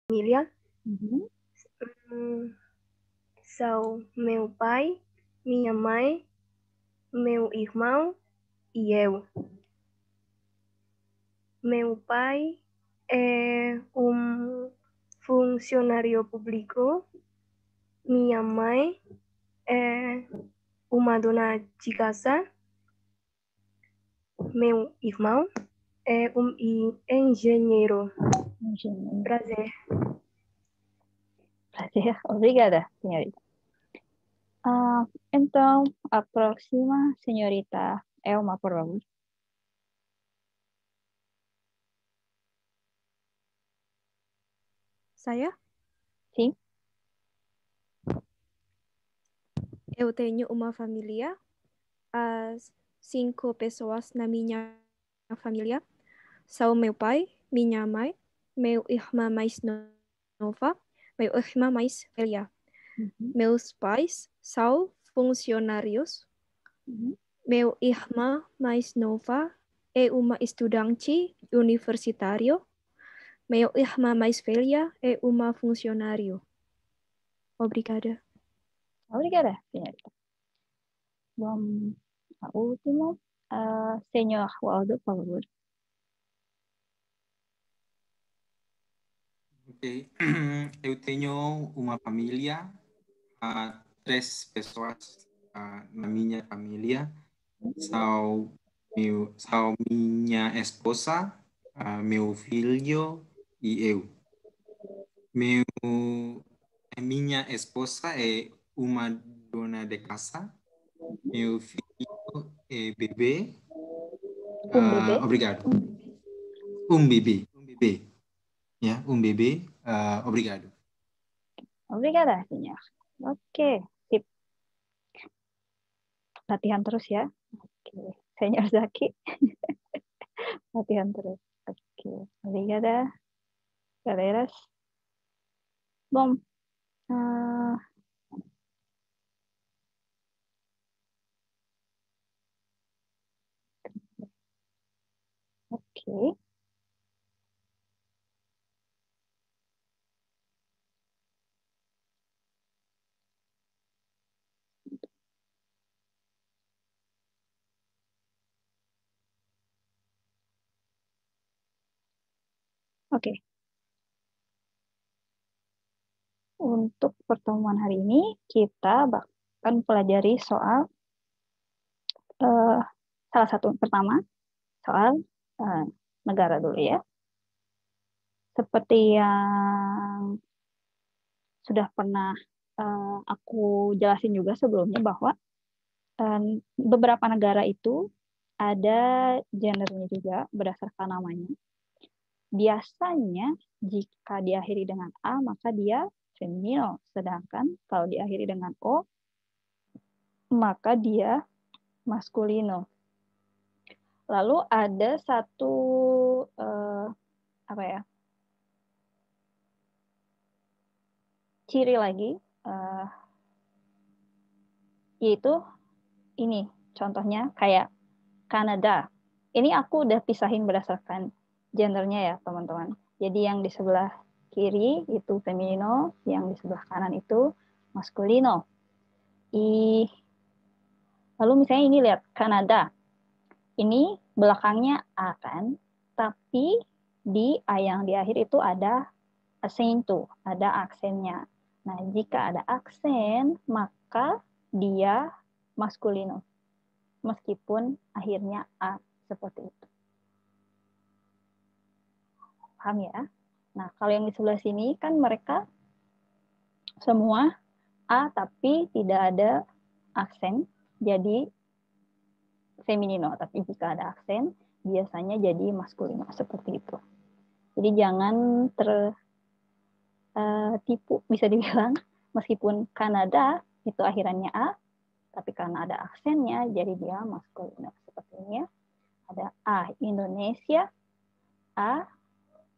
familia. Uhum. São meu pai, minha mãe, meu irmão e eu. Meu pai é funcionário público. Minha mãe é uma dona de casa. Meu irmão é engenheiro. Engenheiro. Prazer. Prazer. Obrigada, senhorita. Então, a próxima, senhorita Elma, por favor. Saya? Sim. Eu tenho uma família. As 5 pessoas na minha família são meu pai, minha mãe, meu irmão mais nova, meu irmão mais velha. Uhum. Meus pais são funcionários. Uhum. Meu irmão mais nova é uma estudante universitário. Meu irmão mais velha é uma funcionário. Obrigada. Obrigada, senhorita. Vamos ao último. Senhor Waldo, por favor. Ok. Eu tenho uma família, 3 pessoas na minha família. São minha esposa, meu filho e eu. Minha esposa é uma dona de casa. Meu filho é bebê. Bebê. Obrigado. Bebê. Ya, bebê. Obrigado. Obrigada, senhor. Oke, sip. Latihan terus ya. Oke, senyor Zaki. Latihan terus. Oke, obrigada, galeras. Bom, oke. Oke. Untuk pertemuan hari ini kita akan pelajari soal salah satu pertama soal negara dulu ya. Seperti yang sudah pernah aku jelasin juga sebelumnya bahwa beberapa negara itu ada gendernya juga berdasarkan namanya. Biasanya jika diakhiri dengan A maka dia feminino, sedangkan kalau diakhiri dengan O maka dia maskulino. Lalu ada satu ciri lagi, yaitu ini contohnya kayak Kanada. Ini aku udah pisahin berdasarkan gendernya ya teman-teman. Jadi yang di sebelah kiri itu feminino, yang di sebelah kanan itu maskulino. Lalu misalnya ini lihat Kanada. Ini belakangnya A kan, tapi di A yang di akhir itu ada acento, ada aksennya. Nah, jika ada aksen, maka dia maskulino. Meskipun akhirnya A seperti itu. Paham ya? Nah, kalau yang di sebelah sini kan mereka semua A tapi tidak ada aksen, jadi feminino. Tapi jika ada aksen, biasanya jadi maskulino seperti itu. Jadi jangan tertipu, bisa dibilang, meskipun Kanada itu akhirannya A, tapi karena ada aksennya, jadi dia maskulino. Seperti ini ya. Ada A Indonesia, A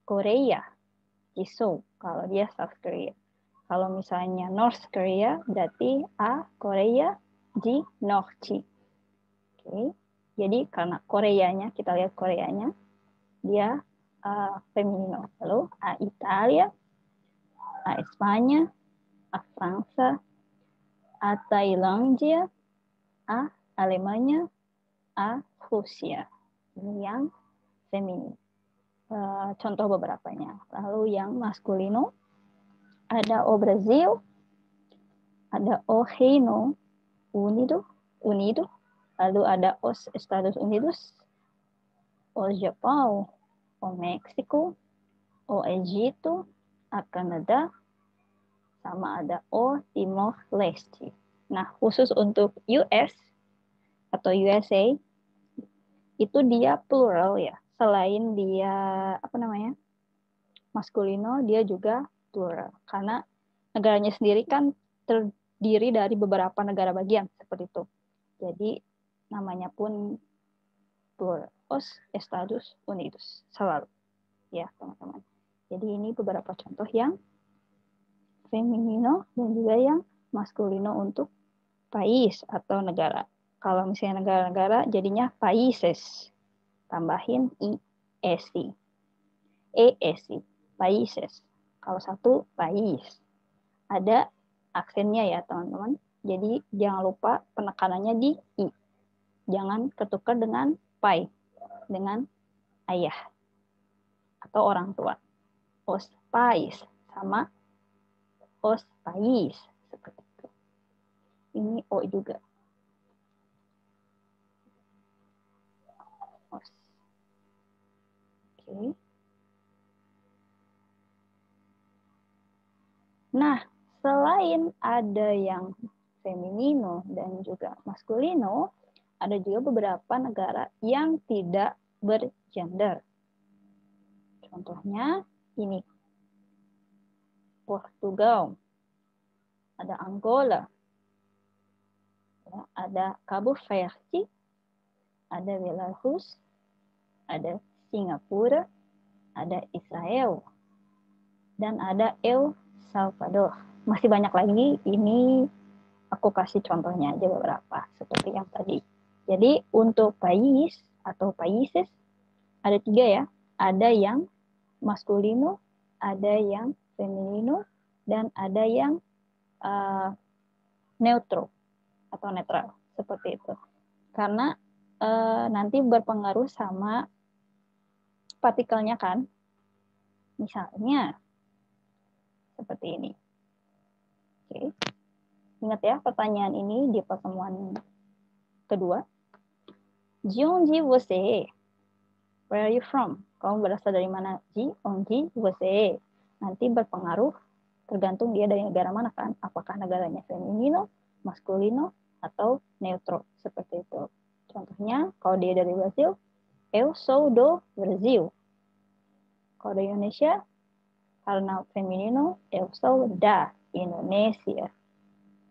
Korea, Jisoo, kalau dia South Korea. Kalau misalnya North Korea, berarti A Korea, J North. Oke. Jadi karena Koreanya, kita lihat Koreanya, dia feminino. Lalu A Italia, A España, A Fransa, A Tailandia, A Alemania, A Rusia. Ini yang feminin. Contoh beberapanya. Lalu yang maskulino, ada O Brasil, ada O Reino Unido, lalu ada Os Estados Unidos, O Japão, O México, O Egito, A Canada, sama ada O Timor Leste. Nah, khusus untuk US atau USA, itu dia plural ya. Selain dia maskulino, dia juga plural. Karena negaranya sendiri kan terdiri dari beberapa negara bagian seperti itu. Jadi namanya pun plural. Os Estados Unidos selalu, ya teman-teman. Jadi ini beberapa contoh yang feminino dan juga yang maskulino untuk país atau negara. Kalau misalnya negara-negara jadinya países, tambahin ESI, países. Kalau satu país, ada aksennya ya teman-teman. Jadi jangan lupa penekanannya di I. Jangan ketukar dengan pai, dengan ayah atau orang tua. Os pais sama os país seperti itu. Ini O juga. Os. Oke. Nah, selain ada yang feminino dan juga maskulino, ada juga beberapa negara yang tidak bergender. Contohnya ini. Portugal, ada Angola, ada Cabo Verde, ada Belarus, ada Singapura, ada Israel, dan ada El Salvador. Masih banyak lagi, ini aku kasih contohnya aja beberapa, seperti yang tadi. Jadi untuk país atau países, ada 3 ya. Ada yang maskulino, ada yang feminino, dan ada yang neutral atau netral, seperti itu. Karena nanti berpengaruh sama partikelnya kan. Misalnya seperti ini. Oke. Ingat ya pertanyaan ini di pertemuan kedua. De onde você? Where are you from? Kamu berasal dari mana? De onde você? Nanti berpengaruh tergantung dia dari negara mana kan. Apakah negaranya feminino, maskulino, atau neutro. Seperti itu. Contohnya, kalau dia dari Brasil, eu sou do Brasil. Kalau dari Indonesia, karena feminino, eu sou da Indonesia.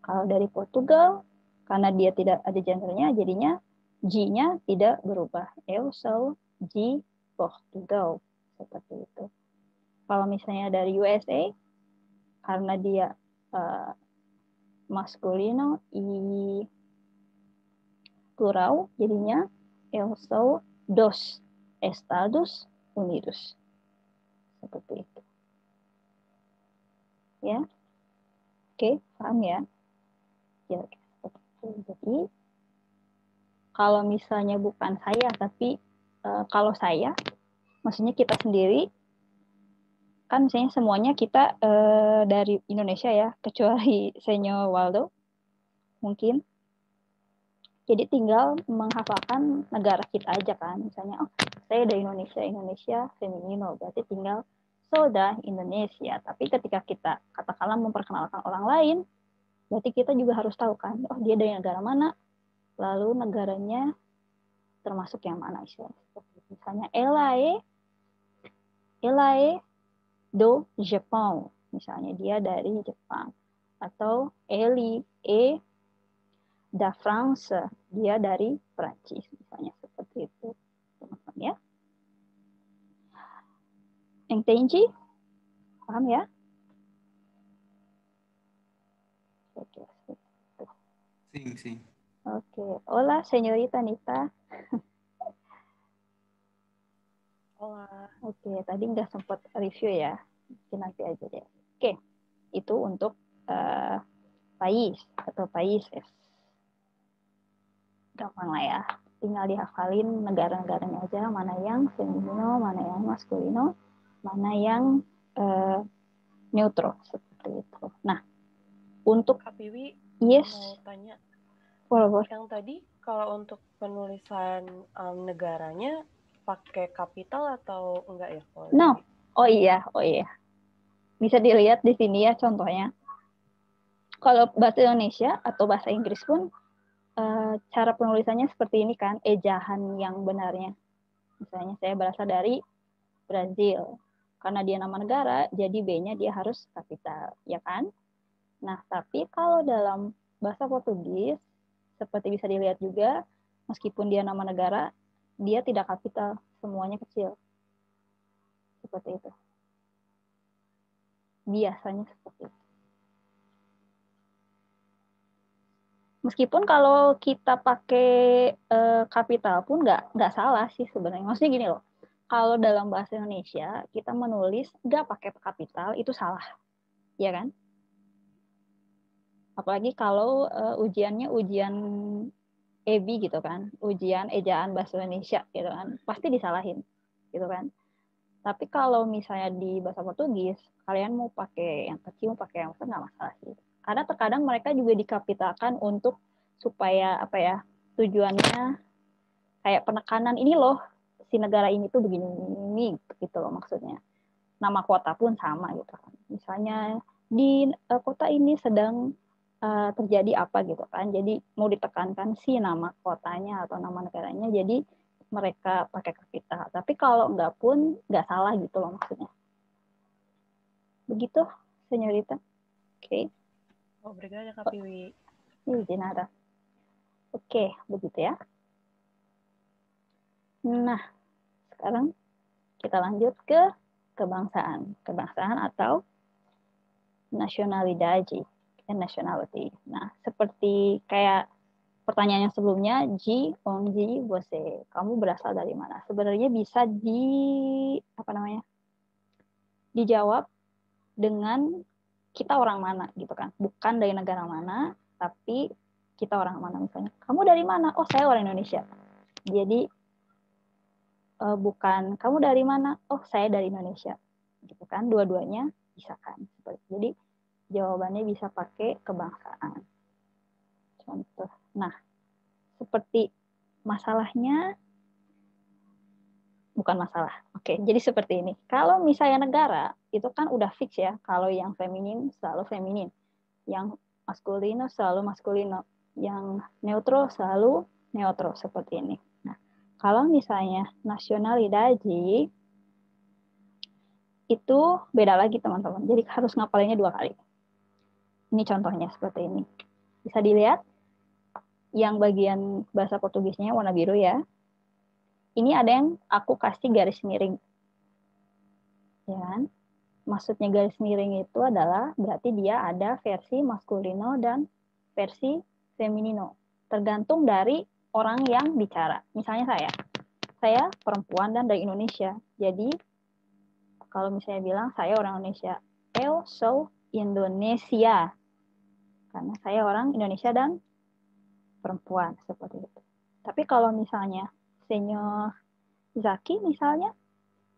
Kalau dari Portugal, karena dia tidak ada gendernya, jadinya G-nya tidak berubah. Eu sou de Portugal. Seperti itu. Kalau misalnya dari USA, karena dia maskulino i plural, jadinya eu sou dos Estados Unidos. Seperti itu. Ya. Oke, paham ya? Ya, seperti itu. Jadi, kalau misalnya bukan saya, tapi kalau saya, maksudnya kita sendiri, kan misalnya semuanya kita dari Indonesia ya, kecuali Senyor Waldo, mungkin. Jadi tinggal menghafalkan negara kita aja kan. Misalnya, oh saya dari Indonesia feminino, berarti tinggal Soda Indonesia. Tapi ketika kita katakanlah memperkenalkan orang lain, berarti kita juga harus tahu kan, oh dia dari negara mana, lalu negaranya termasuk yang mana istilahnya. Misalnya ela é do Japão, misalnya dia dari Jepang, atau ele é da França, dia dari Prancis, misalnya seperti itu, teman-teman ya. Entende? Paham ya? Oke. Sim. Oke. Hola, señorita Nita. Hola. Oke, tadi nggak sempat review ya. Mungkin nanti aja deh. Oke. untuk país atau países. Gampang lah ya. Tinggal dihafalin negara-negaranya aja, mana yang feminino, mana yang maskulino, mana yang neutro, seperti itu. Nah, untuk Kak Piwi yes, mau tanya, boleh. yang tadi kalau untuk penulisan negaranya pakai kapital atau enggak ya? No, oh iya. Bisa dilihat di sini ya contohnya. Kalau bahasa Indonesia atau bahasa Inggris pun cara penulisannya seperti ini kan, ejahan yang benarnya. Misalnya saya berasal dari Brazil. Karena dia nama negara, jadi B-nya dia harus kapital, ya kan? Nah, tapi kalau dalam bahasa Portugis, seperti bisa dilihat juga, meskipun dia nama negara, dia tidak kapital, semuanya kecil. Seperti itu. Biasanya seperti itu. Meskipun kalau kita pakai kapital pun nggak salah sih sebenarnya. Maksudnya gini loh, kalau dalam bahasa Indonesia kita menulis nggak pakai kapital itu salah, ya kan? Apalagi kalau ujiannya ujian EB gitu kan, ujian ejaan bahasa Indonesia gitu kan, pasti disalahin, gitu kan. Tapi kalau misalnya di bahasa Portugis, kalian mau pakai yang kecil, mau pakai yang besar nggak masalah sih. Karena terkadang mereka juga dikapitalkan untuk supaya apa ya, tujuannya kayak penekanan ini loh, si negara ini tuh begini gitu loh maksudnya. Nama kota pun sama gitu kan. Misalnya di kota ini sedang terjadi apa gitu kan. Jadi mau ditekankan si nama kotanya atau nama negaranya, jadi mereka pakai kapital. Tapi kalau enggak pun nggak salah gitu loh maksudnya. Begitu, Senyorita. Oke. Obrigada, Kak Piwi. De nada. Oke, begitu ya. Nah, sekarang kita lanjut ke kebangsaan. Kebangsaan atau nationality. Nah, seperti kayak pertanyaan yang sebelumnya, Ji, Ongji, Bose, kamu berasal dari mana? Sebenarnya bisa dijawab dengan kita orang mana gitu kan. Bukan dari negara mana, tapi kita orang mana misalnya. Kamu dari mana? Oh, saya orang Indonesia. Jadi bukan kamu dari mana? Oh, saya dari Indonesia. Gitu kan. Dua-duanya bisa kan. Jadi jawabannya bisa pakai kebangsaan. Contoh. Nah, seperti masalahnya bukan masalah. Oke, jadi seperti ini. Kalau misalnya negara, itu kan udah fix ya. Kalau yang feminin selalu feminin. Yang maskulino selalu maskulino. Yang neutro selalu neutro. Seperti ini. Nah, kalau misalnya nationalidade, itu beda lagi teman-teman. Jadi harus ngapalinnya 2 kali. Ini contohnya seperti ini. Bisa dilihat yang bagian bahasa Portugisnya warna biru ya. Ini ada yang aku kasih garis miring. Ya kan? Maksudnya garis miring itu adalah berarti dia ada versi maskulino dan versi feminino. Tergantung dari orang yang bicara. Misalnya saya perempuan dan dari Indonesia. Jadi kalau misalnya bilang saya orang Indonesia, eu sou Indonesia. Karena saya orang Indonesia dan perempuan seperti itu. Tapi kalau misalnya Senyor Zaki misalnya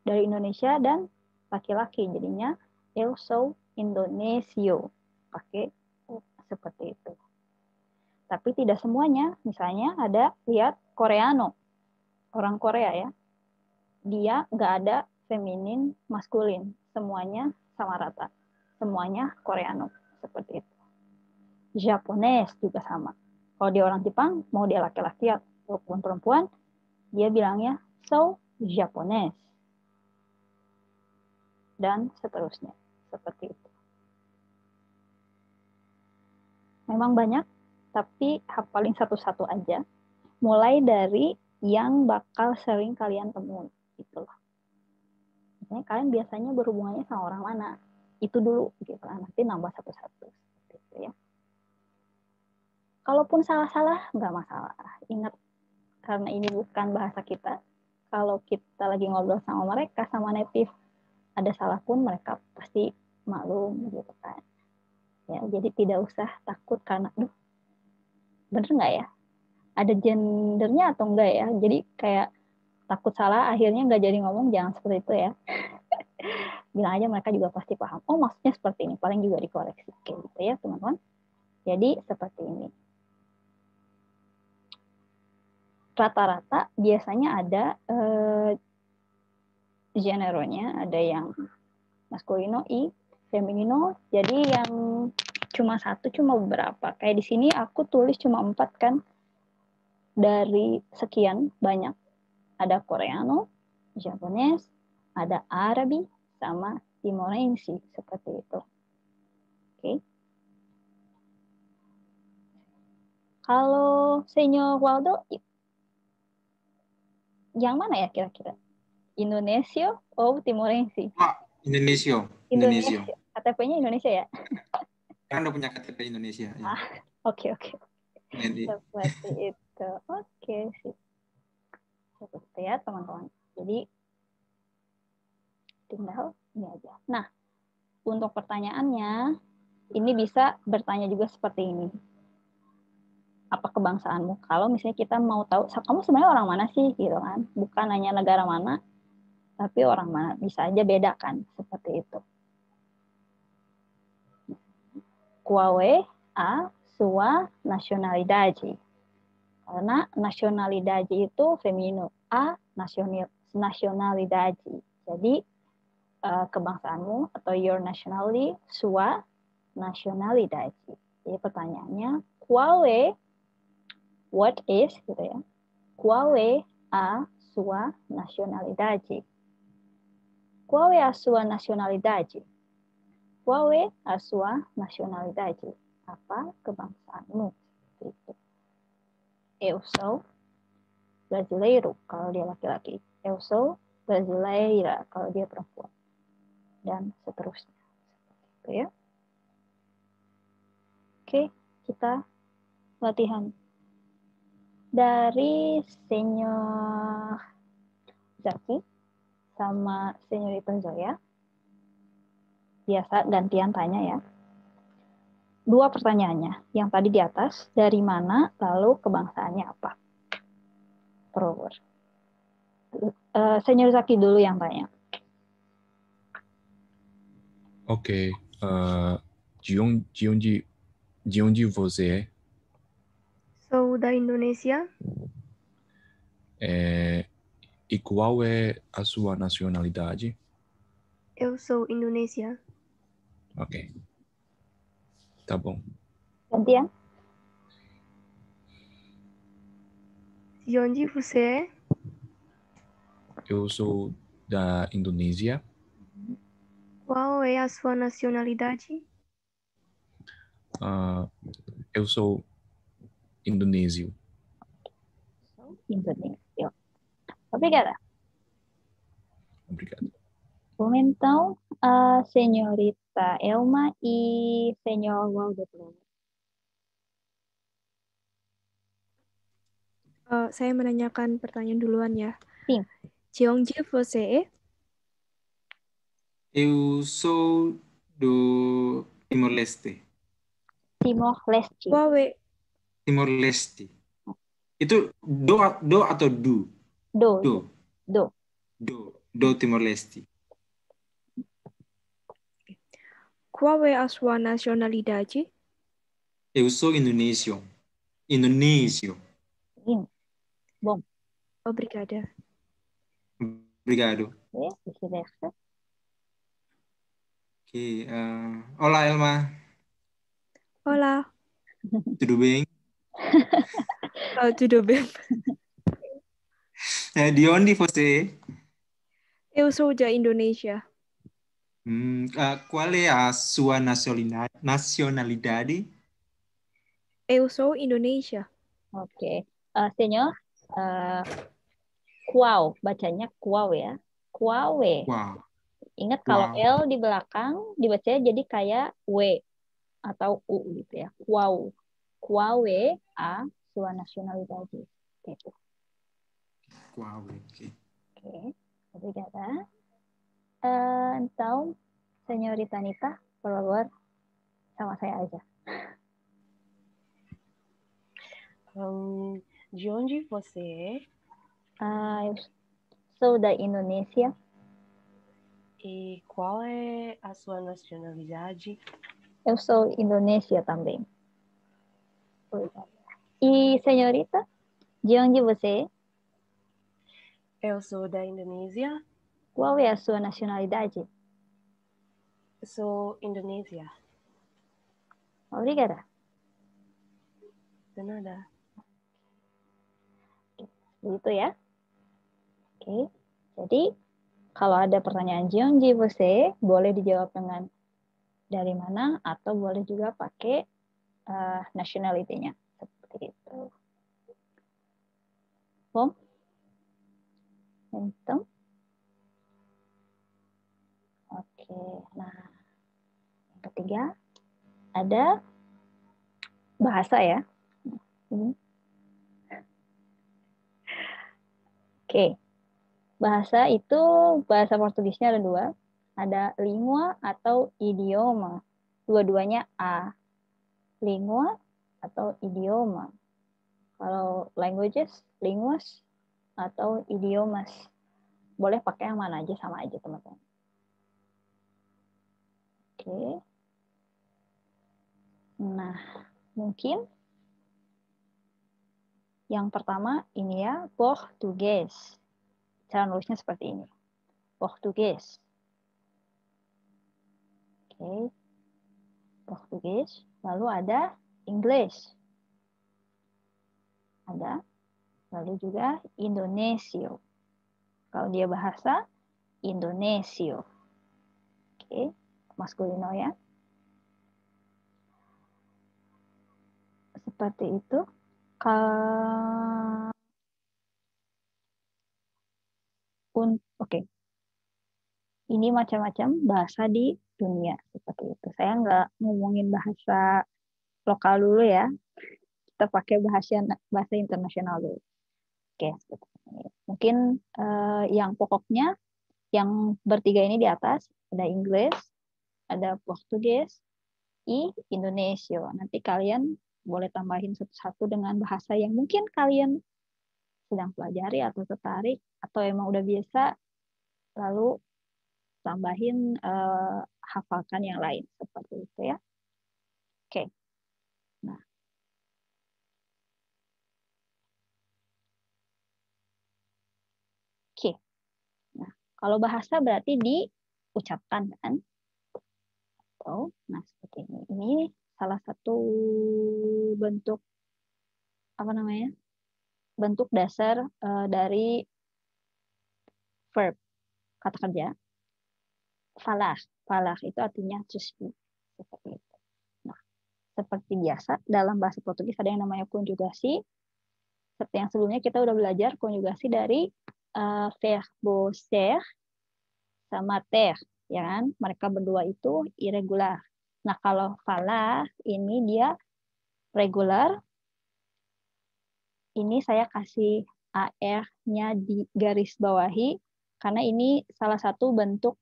dari Indonesia dan laki-laki, jadinya eu sou Indonesio, pakai seperti itu. Tapi tidak semuanya, misalnya ada lihat Koreano, orang Korea ya, dia nggak ada feminin, maskulin, semuanya sama rata, semuanya Koreano seperti itu. Japones juga sama. Kalau dia orang Jepang, mau dia laki-laki ataupun perempuan, dia bilangnya sou Japones. Dan seterusnya. Seperti itu. Memang banyak, tapi hafalin satu-satu aja. Mulai dari yang bakal sering kalian temui. Gitu loh. Misalnya kalian biasanya berhubungannya sama orang mana. Itu dulu. Gitu. Nanti nambah satu-satu. Gitu ya. Kalaupun salah-salah, nggak masalah. Ingat, karena ini bukan bahasa kita. Kalau kita lagi ngobrol sama mereka, sama native, ada salah pun mereka pasti maklum gitu kan. Ya, jadi tidak usah takut karena, duh, bener nggak ya? Ada gendernya atau enggak ya? Jadi kayak takut salah, akhirnya nggak jadi ngomong, jangan seperti itu ya. Bilang aja, mereka juga pasti paham. Oh, maksudnya seperti ini. Paling juga dikoreksi. Kayak gitu ya, teman-teman. Jadi, seperti ini. Rata-rata biasanya ada generonya, ada yang maskulino, feminino. Jadi yang cuma satu, cuma beberapa. Kayak di sini aku tulis cuma 4 kan. Dari sekian banyak. Ada Koreano, Japanese, ada Arabi, sama Timorense. Seperti itu. Oke. Kalau Senyor Waldo, yang mana ya kira-kira? Indonesia atau Timorense? Indonesia. Indonesia. KTP-nya Indonesia ya? Kan udah punya KTP Indonesia. Ya. Oke. Jadi, Seperti itu. Oke, sip. Seperti ya, teman-teman. Jadi, tinggal ini aja. Nah, untuk pertanyaannya, ini bisa bertanya juga seperti ini. Apa kebangsaanmu? Kalau misalnya kita mau tahu, kamu sebenarnya orang mana sih? Gitu kan. Bukan hanya negara mana, tapi orang mana. Bisa aja beda kan. Seperti itu. Qual é a sua nacionalidade? Karena nationalidade itu feminino. A nationalidade. Jadi kebangsaanmu atau your nationality, sua nationalidade. Jadi pertanyaannya, qual é, what is, gitu ya. Qual é a sua nacionalidade? Qual é a sua nacionalidade? Qual é a sua nacionalidade? Apa kebangsaanmu? Gitu. Eu sou brasileiro kalau dia laki-laki. Eu sou brasileira kalau dia perempuan. Dan seterusnya. Gitu ya. Oke, kita latihan. Dari Senyor Zaki sama Senyorita Zoya. Biasa gantian tanya ya. 2 pertanyaannya. Yang tadi di atas, dari mana, lalu kebangsaannya apa? Per favor. Senyor Zaki dulu yang tanya. Ok. De onde você Sou da Indonesia. é? E qual é a sua nacionalidade? Eu sou Indonesia. Ok. Tá bom. Gantian. De onde você é? Eu sou da Indonésia. Qual é a sua nacionalidade? Eu sou indonésio. Indonesia. Obrigada. Obrigado. Bom, então, a senhorita Elma e senhor Waldo. Saya menanyakan pertanyaan duluan ya. Sim. De onde você é? eu sou do Timor-Leste. Timor-Leste. Qual é? Timor-Leste. Itu do atau du? Do. Do Timor-Leste. Qual é a sua nacionalidade? Eu sou indonésio. Indonésio. Bom. Obrigada. Obrigado. Vice-versa. Ok. Olá, Elma. Olá. Tudo bem? Tudo bem? De onde você Eu sou da Indonésia. Qual é a sua nacionalidade? Eu sou Indonésia. Oke. Senyor, qual, bacanya qual ya. Quawe. Wow. Ingat kalau Wow. L di belakang dibacanya jadi kayak W atau U gitu ya. Qual. Quawe a sua nacionalidade. Gitu. Wow, okay. Oke. Obrigada. Então, senhorita Anita, por favor, sama saya aja. De onde você é? Eu sou da Indonésia. E qual é a sua nacionalidade? Eu sou Indonésia também. E senhorita, de onde você é? Eu sou da Indonésia. Qual é a sua nacionalidade? Sou Indonésia. Obrigada. De nada. Begitu ya. Oke. Jadi kalau ada pertanyaan Jeonji você boleh dijawab dengan dari mana atau boleh juga pakai nationality-nya seperti itu. Bom? Então. Oke. Nah, yang ketiga ada bahasa ya. Oke. Bahasa itu, bahasa Portugisnya ada dua. Ada língua atau idioma. Dua-duanya A. Língua atau idioma. Kalau languages, línguas atau idiomas. Boleh pakai yang mana aja, sama aja teman-teman. Oke. Nah, mungkin yang pertama ini ya, Português. Cara nulisnya seperti ini. Português. Oke. Português. Lalu ada Inggris. Ada. Lalu juga Indonesio. Kalau dia bahasa, Indonesio. Oke. Maskulino ya. Seperti itu. Oke. Ini macam-macam bahasa di dunia seperti itu. Saya nggak ngomongin bahasa lokal dulu ya. Kita pakai bahasa internasional dulu. Oke, seperti ini. Mungkin yang pokoknya yang bertiga ini di atas ada Inggris, ada Portugis, Indonesia. Nanti kalian boleh tambahin satu-satu dengan bahasa yang mungkin kalian sedang pelajari atau tertarik atau emang udah biasa, lalu tambahin hafalkan yang lain seperti itu ya. Oke. Nah. Oke. Nah, kalau bahasa berarti diucapkan kan? Nah, seperti ini. Ini salah satu bentuk apa namanya? Bentuk dasar dari verb, kata kerja. Falar itu artinya to speak. Seperti itu. Nah, seperti biasa dalam bahasa Portugis ada yang namanya konjugasi. Seperti yang sebelumnya kita udah belajar konjugasi dari verbo ser sama ter, ya kan? Mereka berdua itu irregular. Nah, kalau falar ini dia regular. Ini saya kasih AR-nya di garis bawahi karena ini salah satu bentuk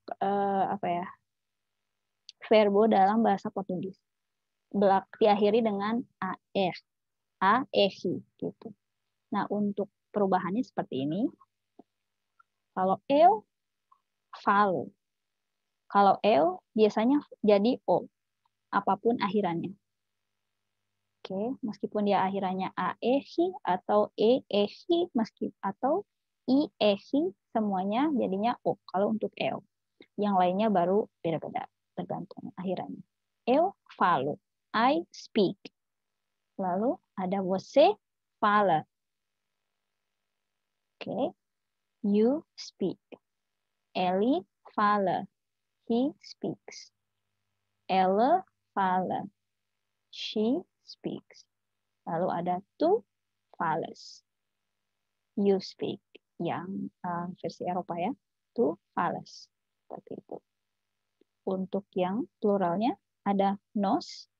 verbo dalam bahasa Portugis. Diakhiri dengan AR, AEI gitu. Nah, untuk perubahannya seperti ini. Kalau eu falo. Kalau eu biasanya jadi o, apapun akhirannya. Oke, meskipun dia akhirannya aehi atau eehi atau iehi, semuanya jadinya o kalau untuk eu. Yang lainnya baru beda-beda tergantung akhirannya. Eu falo, I speak. Lalu ada você fala. Oke, you speak. Ele fala, he speaks. Ela fala, she speaks. Lalu ada tu falas. You speak. Yang versi Eropa ya. Tu falas. Seperti itu. Untuk yang pluralnya ada nos,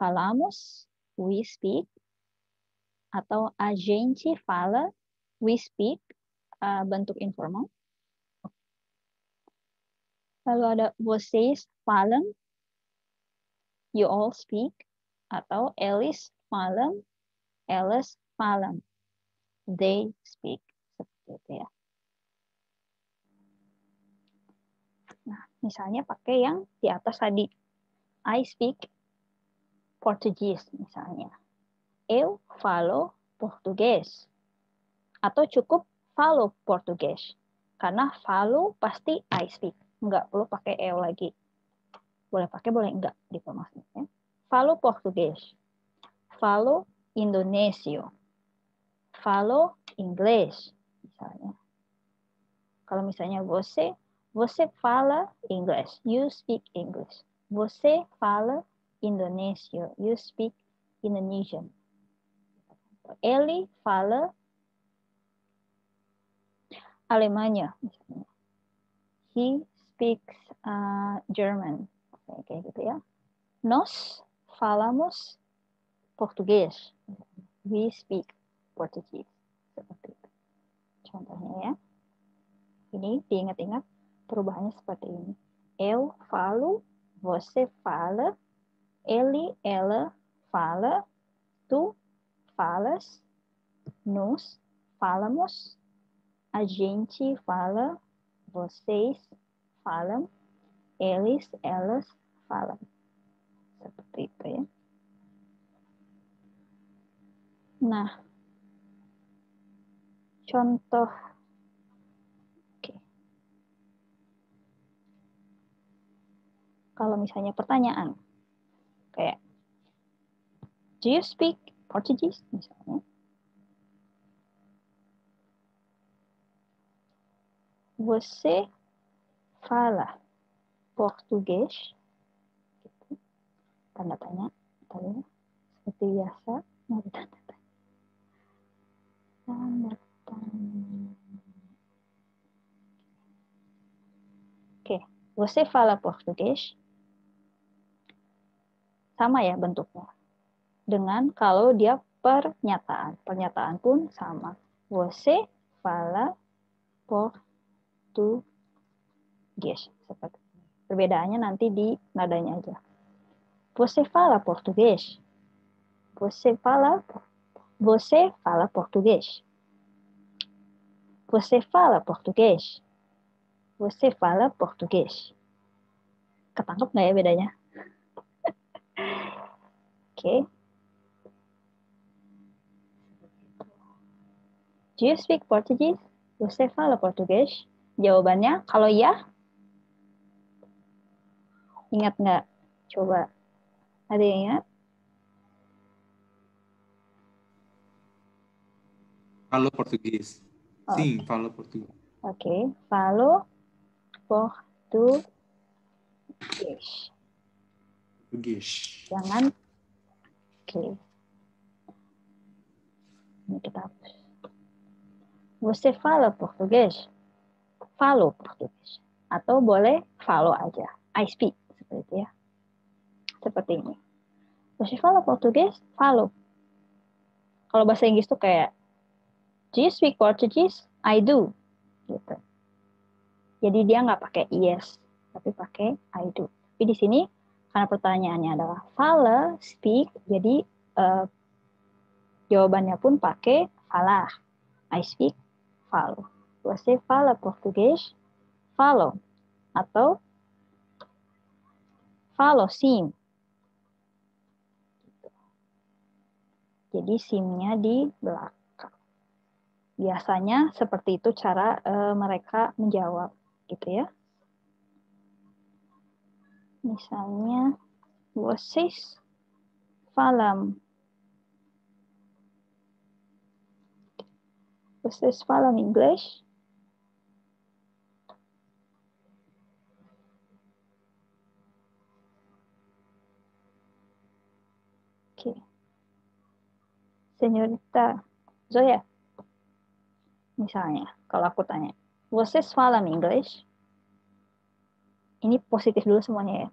falamos, we speak. Atau a gente fala, we speak. Bentuk informal. Lalu ada vocês falam, You all speak. Atau eles falam. Elas falam. They speak. Seperti itu ya. Nah, misalnya pakai yang di atas tadi. I speak Portuguese misalnya. Eu falo português. Atau cukup falo português. Karena falo pasti I speak. Nggak perlu pakai eu lagi. Boleh pakai, boleh enggak. Gitu maksudnya. Falo português. Falo indonesio. Falo inglês. Misalnya. Kalau misalnya você fala inglês. You speak English. Você fala indonesio. You speak Indonesian. Ele fala Alemanya. He speaks German. Kayak gitu ya. Nós falamos português. We speak Portuguese. Seperti itu. Contohnya ya. Ini diingat-ingat perubahannya seperti ini. Eu falo, você fala, ele, ela fala, tu falas, nós falamos, a gente fala, vocês falam, eles, elas falam. Seperti itu ya. Nah, contoh. Oke. Kalau misalnya pertanyaan, kayak, do you speak Portuguese? Misalnya. Você fala português? Gitu. Tanda tanya. Tanya. Seperti biasa. Mau tanda tanya. Tanda tanya. Oke. Você fala português? Sama ya bentuknya. Dengan kalau dia pernyataan. Pernyataan pun sama. Você fala português. Seperti perbedaannya nanti di nadanya aja. Você fala português? Você fala português? Você fala português? Você fala português? Ketangkep nggak ya bedanya? Oke. Do you speak Portuguese? Você fala português? Jawabannya, kalau ya, ingat nggak? Coba. Ada yang ingat? Falo português. Sim, falo português. Oke. Falo português. Português. Jangan. Oke. Ini kita hapus. Você fala português? Falo português. Atau boleh falo aja. I speak. Seperti itu ya. Seperti ini. Você fala português? Falo. Kalau bahasa Inggris tuh kayak, do you speak Portuguese? I do. Gitu. Jadi dia nggak pakai yes, tapi pakai I do. Tapi di sini karena pertanyaannya adalah fala, speak, jadi jawabannya pun pakai falar. I speak, falo. Você fala português? Falo. Atau falo sim. Jadi sim-nya di belakang. Biasanya seperti itu cara mereka menjawab, gitu ya. Misalnya, vocês falam. Vocês falam inglês? Oke. Senyorita Zoya. Misalnya, kalau aku tanya, vocês falam inglês? Ini positif dulu semuanya ya.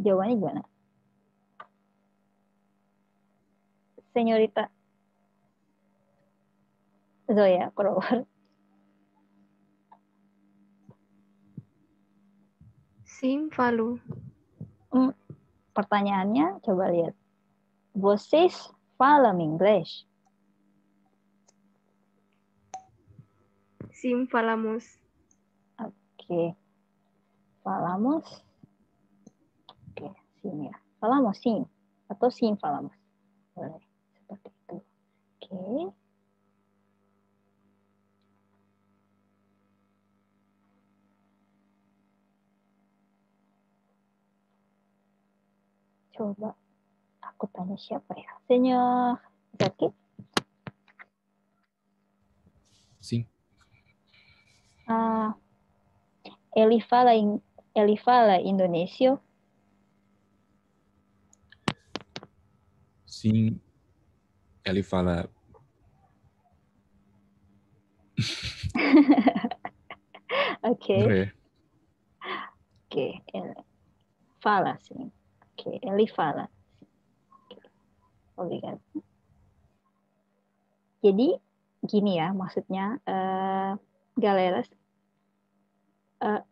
Jawabannya gimana? Senyorita Zoya Krower. Sim falo. Pertanyaannya coba lihat. Vocês falam inglês? Sim falamos. Oke. Falamos. Oke, sim ya. Falamos sim atau sim falamos. Boleh seperti itu. Oke. Coba aku tanya siapa ya? Senyor Zaki? Sim. Ele fala Indonésia? Sim. Ele fala. Oke. Oke. Oke. Fala sim. Oke. Ele fala. Obrigado. Jadi gini ya, maksudnya galeras.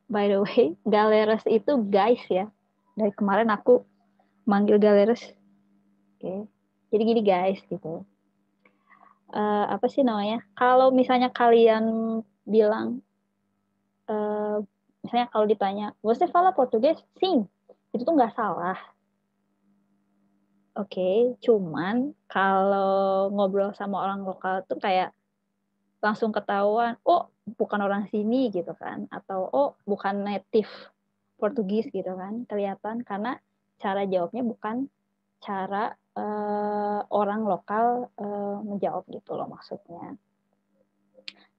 By the way, galeras itu guys ya. Dari kemarin aku manggil galeras. Oke. Jadi gini guys gitu. Apa sih namanya? Kalau misalnya kalian bilang, misalnya kalau ditanya, "Você fala português?" Sim. Itu tuh nggak salah. Oke, cuman kalau ngobrol sama orang lokal tuh kayak langsung ketahuan, oh bukan orang sini gitu kan, atau oh bukan native Portugis gitu kan, kelihatan karena cara jawabnya bukan cara orang lokal menjawab gitu loh maksudnya.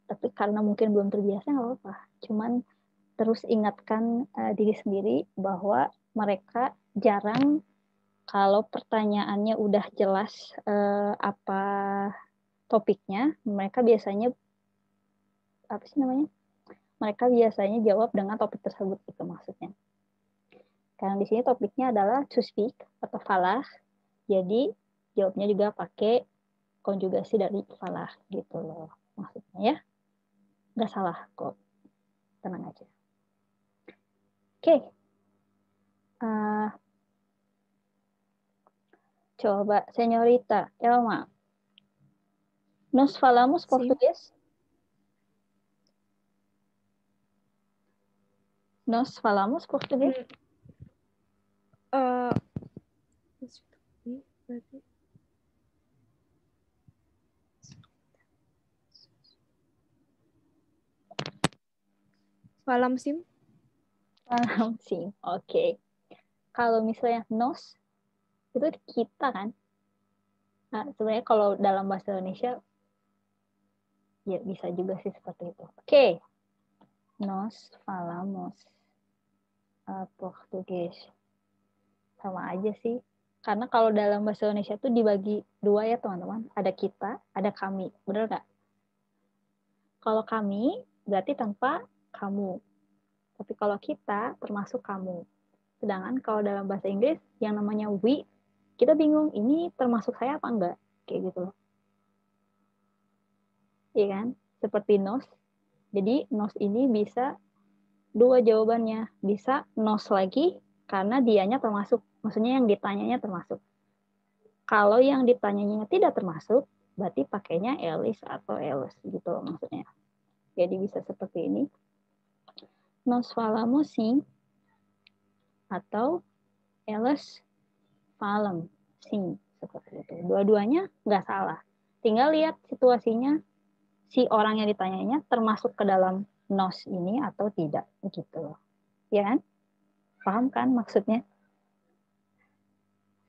Tapi karena mungkin belum terbiasa nggak apa-apa, cuman terus ingatkan diri sendiri bahwa mereka jarang kalau pertanyaannya udah jelas apa topiknya, mereka biasanya apa sih namanya? Mereka biasanya jawab dengan topik tersebut itu maksudnya. Karena di sini topiknya adalah to speak atau falah, jadi jawabnya juga pakai konjugasi dari falah gitu loh maksudnya ya. Nggak salah kok, tenang aja. Oke. Coba Señorita Elma. Nos falamos portugués? Nos falamos portugués? Falam sim. Falam sim. Oke. Kalau misalnya nos itu kita kan. Nah, sebenarnya kalau dalam bahasa Indonesia ya bisa juga sih seperti itu. Oke. Nos falamos portugués. Sama aja sih. Karena kalau dalam bahasa Indonesia tuh dibagi dua ya teman-teman. Ada kita, ada kami. Benar nggak? Kalau kami berarti tanpa kamu. Tapi kalau kita termasuk kamu. Sedangkan kalau dalam bahasa Inggris yang namanya we, kita bingung ini termasuk saya apa enggak. Kayak gitu loh. Iya kan? Seperti nos. Jadi nos ini bisa dua jawabannya. Bisa nos lagi karena dianya termasuk. Maksudnya yang ditanyanya termasuk. Kalau yang ditanyanya tidak termasuk, berarti pakainya Elis atau Elis gitu loh maksudnya. Jadi bisa seperti ini. Nos falamos sim atau Elis falam sim seperti itu. Dua-duanya nggak salah. Tinggal lihat situasinya si orang yang ditanyanya termasuk ke dalam nos ini atau tidak gitu loh. Ya kan? Paham kan maksudnya?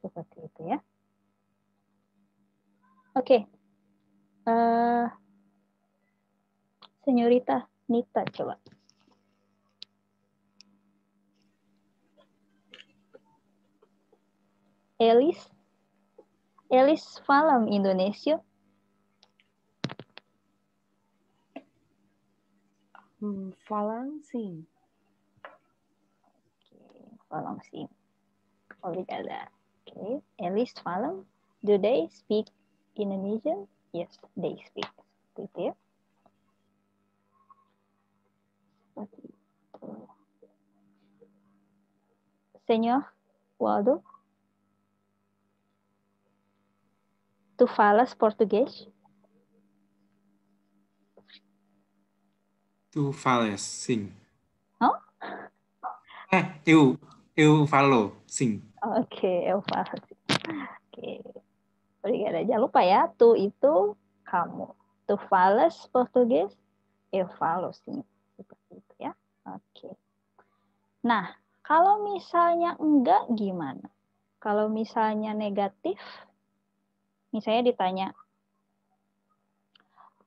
Seperti itu ya. Oke. Señorita Nita coba. Elis falam Indonesia? Falam sim. Falam sim. Obrigada. Okay. Elis falam. Do they speak Indonesian? Yes, they speak. Gitu ya. Seperti itu. Senhor Waldo? Tu falas português? Tu falas, sim. Hã? Eu falo, sim. Oke, eu falo. Oke. Obrigada. Jangan lupa ya, tu itu kamu. Tu falas português? Eu falo, sim. Seperti itu ya. Oke. Nah, kalau misalnya enggak gimana? Kalau misalnya negatif, misalnya ditanya,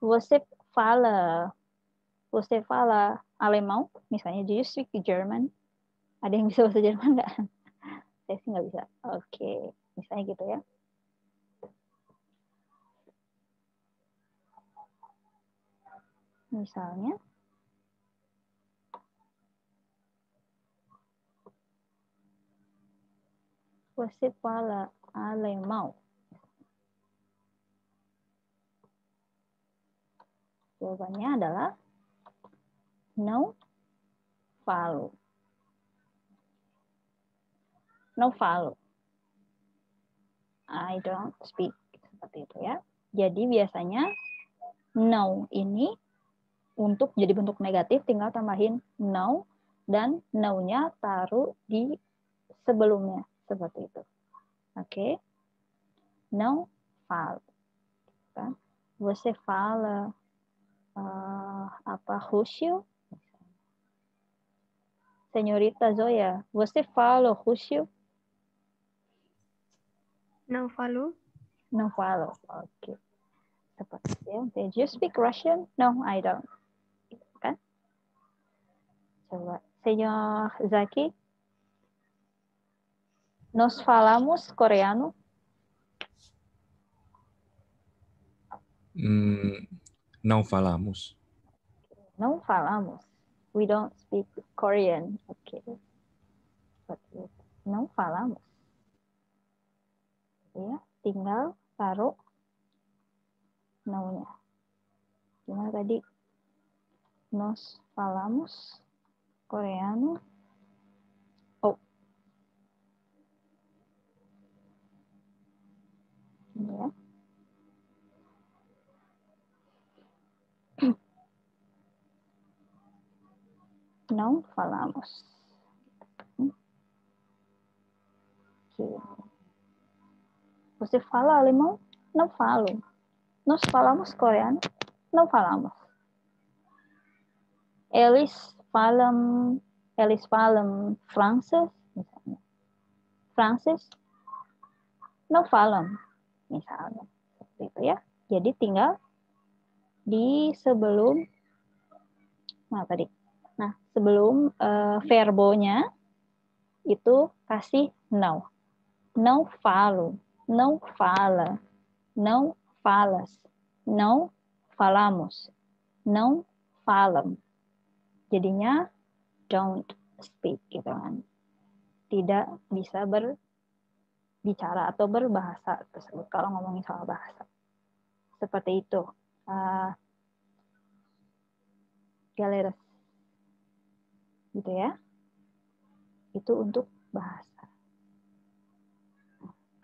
você fala alemão? Misalnya, do you speak German? Ada yang bisa bahasa Jerman nggak? Saya sih nggak bisa. Oke, misalnya gitu ya. Misalnya, você fala alemão? Jawabannya adalah não falo. Não falo. I don't speak. Seperti itu ya. Jadi biasanya no ini untuk jadi bentuk negatif tinggal tambahin no dan no-nya taruh di sebelumnya. Seperti itu. Oke. Não falo. Kan? Você fala apa Russo? Senhorita Zoya, você fala Russo? Não falo. Não falo. Oke. Seperti itu. Do you speak Russian? No, I don't. Kan? Coba. Senhor Zaki, nós falamos coreano? Não falamos. Não falamos. We don't speak Korean. Oke. Seperti itu. Não falamos. Ya, tinggal taruh no-nya. Gimana tadi? Nós falamos coreano. Oh. Ini ya. Não falamos. Okay. Você fala alemão? Não falo. Nós falamos coreano? Não falamos. Eles falam francês? Misalnya. Francês? Não falam. Misalnya. Seperti itu ya. Jadi tinggal di sebelum sebelum verbonya itu kasih não. Não falo, não fala, não falas, não falamos, não falam. Jadinya don't speak gitu kan. Tidak bisa berbicara atau berbahasa tersebut kalau ngomongin soal bahasa. Seperti itu. Galeras. Gitu ya. Itu untuk bahasa.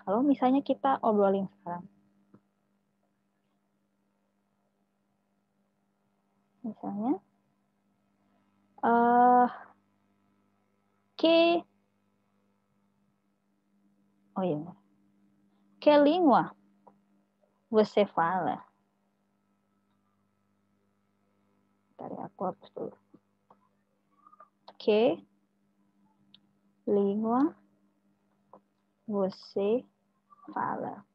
Kalau misalnya kita obrolin sekarang. Misalnya, que língua você fala? Tadi aku hapus dulu. Que língua você fala?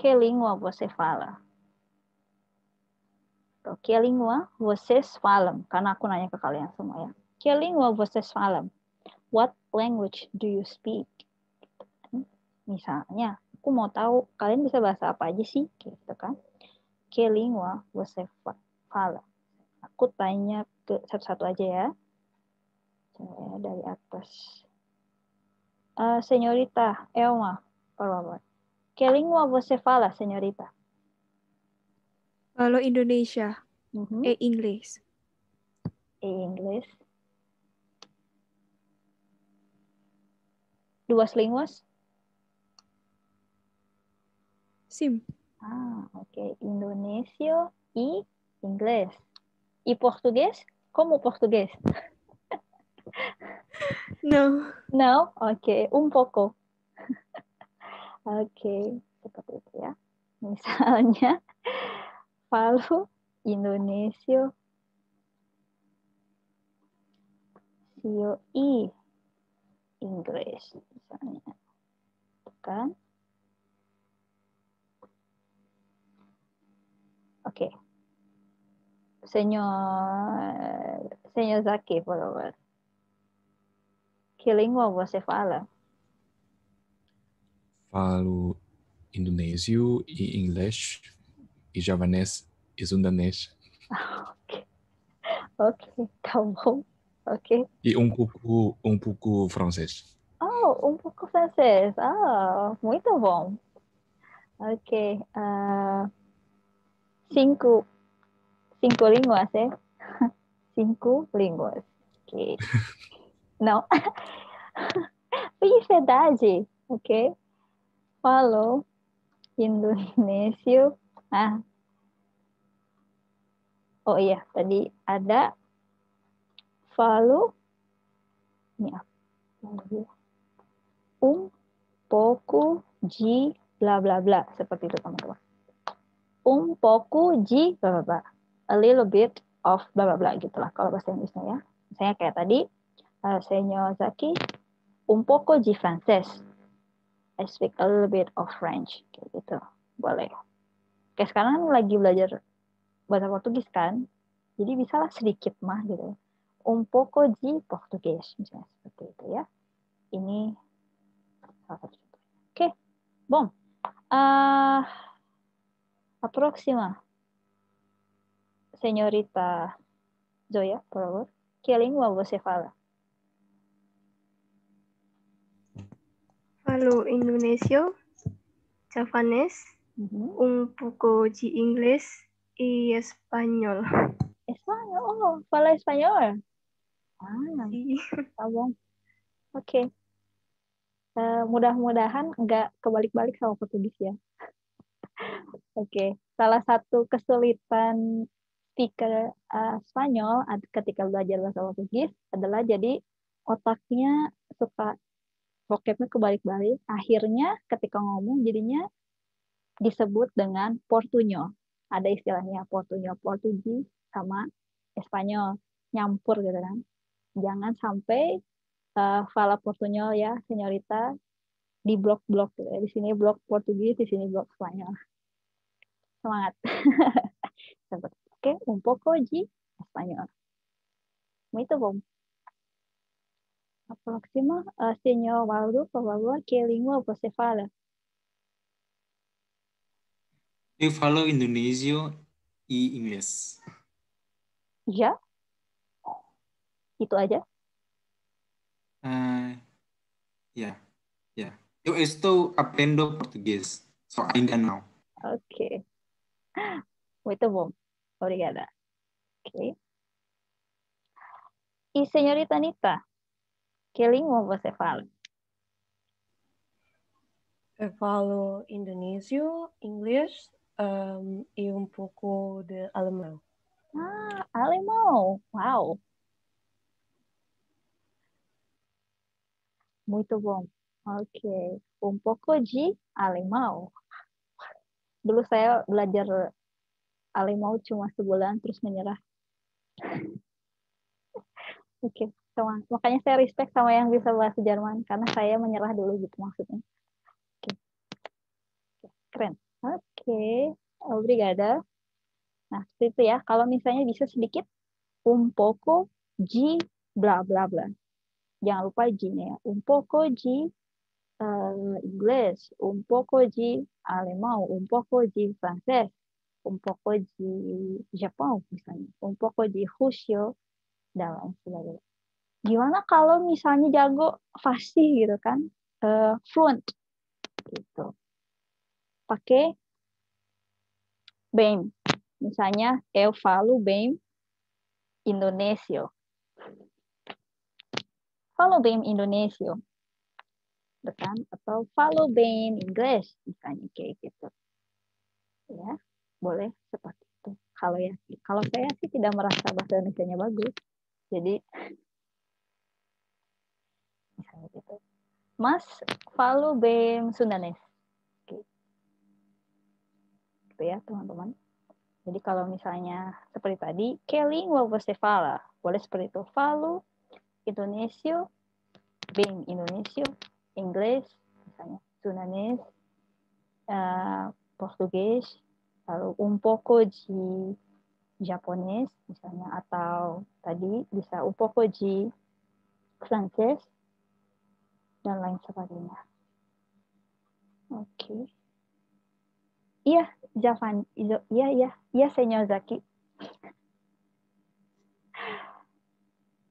Que língua você fala? Que língua vocês falam? Karena aku nanya ke kalian semua ya. Que língua vocês falam? What language do you speak? Misalnya, aku mau tahu kalian bisa bahasa apa aja sih, gitu kan? Que língua você fala? Aku tanya ke satu-satu aja ya. Coba dari atas. Senhorita Elma, por favor. Que língua você fala, senhorita? Falo Indonesia. Inggris. inglês. Duas línguas? Sim. Ok. Indonesio e inglês. E português? Como português? Não. Não? Ok. Um pouco. Ok. Seperti itu ya. Misalnya, falo Indonesio sio e inglês. Misalnya. Kan? Oke. Senhor Zaki, por favor. Que língua você fala? Falo indonésio e inglês e javanês e sundanês. Ok, tá bom. Ok. E um pouco francês. Oh, um pouco francês. Muito bom. Ok. Cinco línguas, eh? Cinco línguas. Ok. Não. Verdade. Ok. Falo Indonésio. Oh iya, tadi ada falo. Ini apa? Pouco de bla bla bla. Seperti itu teman-teman. Pouco de bla bla bla. A little bit of bla bla bla gitulah kalau bahasa Inggrisnya ya. Misalnya kayak tadi, Senyor Zaki, poco de francés. I speak a little bit of French. Kayak gitu. Boleh. Oke, sekarang lagi belajar bahasa Portugis kan. Jadi bisalah sedikit mah gitu. Pouco de português. Misalnya seperti itu ya. Ini salah satu contoh. Oke. Bom. A próxima. Senhorita Zoya, por favor. Que língua você fala? Falo Indonesio, javanês, pouco de inglês e espanhol. Espanhol. Oh, fala espanhol. Sí. Tá bom. Oke. Mudah-mudahan nggak kebalik-balik sama Portugis ya. Oke. Salah satu kesulitan speaker Spanyol ketika belajar bahasa Portugis adalah jadi otaknya suka vocabnya kebalik-balik. Akhirnya ketika ngomong jadinya disebut dengan portuñol. Ada istilahnya portuñol, Portugis sama Espanyol nyampur gitu kan. Jangan sampai fala portuñol ya, senyorita, di blok-blok gitu ya. Di sini blok Portugis, di sini blok Spanyol. Semangat. Oke, un poco de español. Muito bom. A próxima, senhor Waldo, por favor, que língua você fala? Eu falo indonesio e inglês. Ya? Itu aja? Ya. Eu estou aprendendo português, so ainda não. Oke. Muito bom. Obrigada. Oke. E senhorita Anita, que língua você fala? Eu falo indonésio, inglês e pouco de alemão. Alemão. Uau. Muito bom. Oke. Un poco de alemão. Dulu saya belajar alemão cuma sebulan terus menyerah. Oke. Makanya saya respect sama yang bisa bahasa Jerman karena saya menyerah dulu gitu maksudnya. Oke. Keren. Oke. Obrigada. Nah, seperti itu ya. Kalau misalnya bisa sedikit un poco de bla bla bla. Jangan lupa G-nya ya. Un poco de inglês, un poco de alemão, un poco de francês, un poco de Jepang misalnya, un poco de Rusia, dan lain sebagainya. Gimana kalau misalnya jago fasih gitu kan, fluent gitu. Pakai bem. Misalnya eu falo bem Indonesia. Falo bem Indonesia. Bukan? Atau falo bem English. Misalnya kayak gitu. Ya, boleh seperti itu. Kalau saya sih tidak merasa bahasa Indonesianya bagus. Jadi, misalnya gitu. Mas falo bem Sundanese. Gitu ya, teman-teman. Jadi kalau misalnya seperti tadi, Keling wa você fala. Boleh seperti itu. Falo Indonesia, bem Indonesia, Inggris, misalnya Sundanese, Portugês, lalu un poco de japonês, misalnya, atau tadi bisa un poco de francês, dan lain sebagainya. Oke. Iya, iya, Senyor Zaki.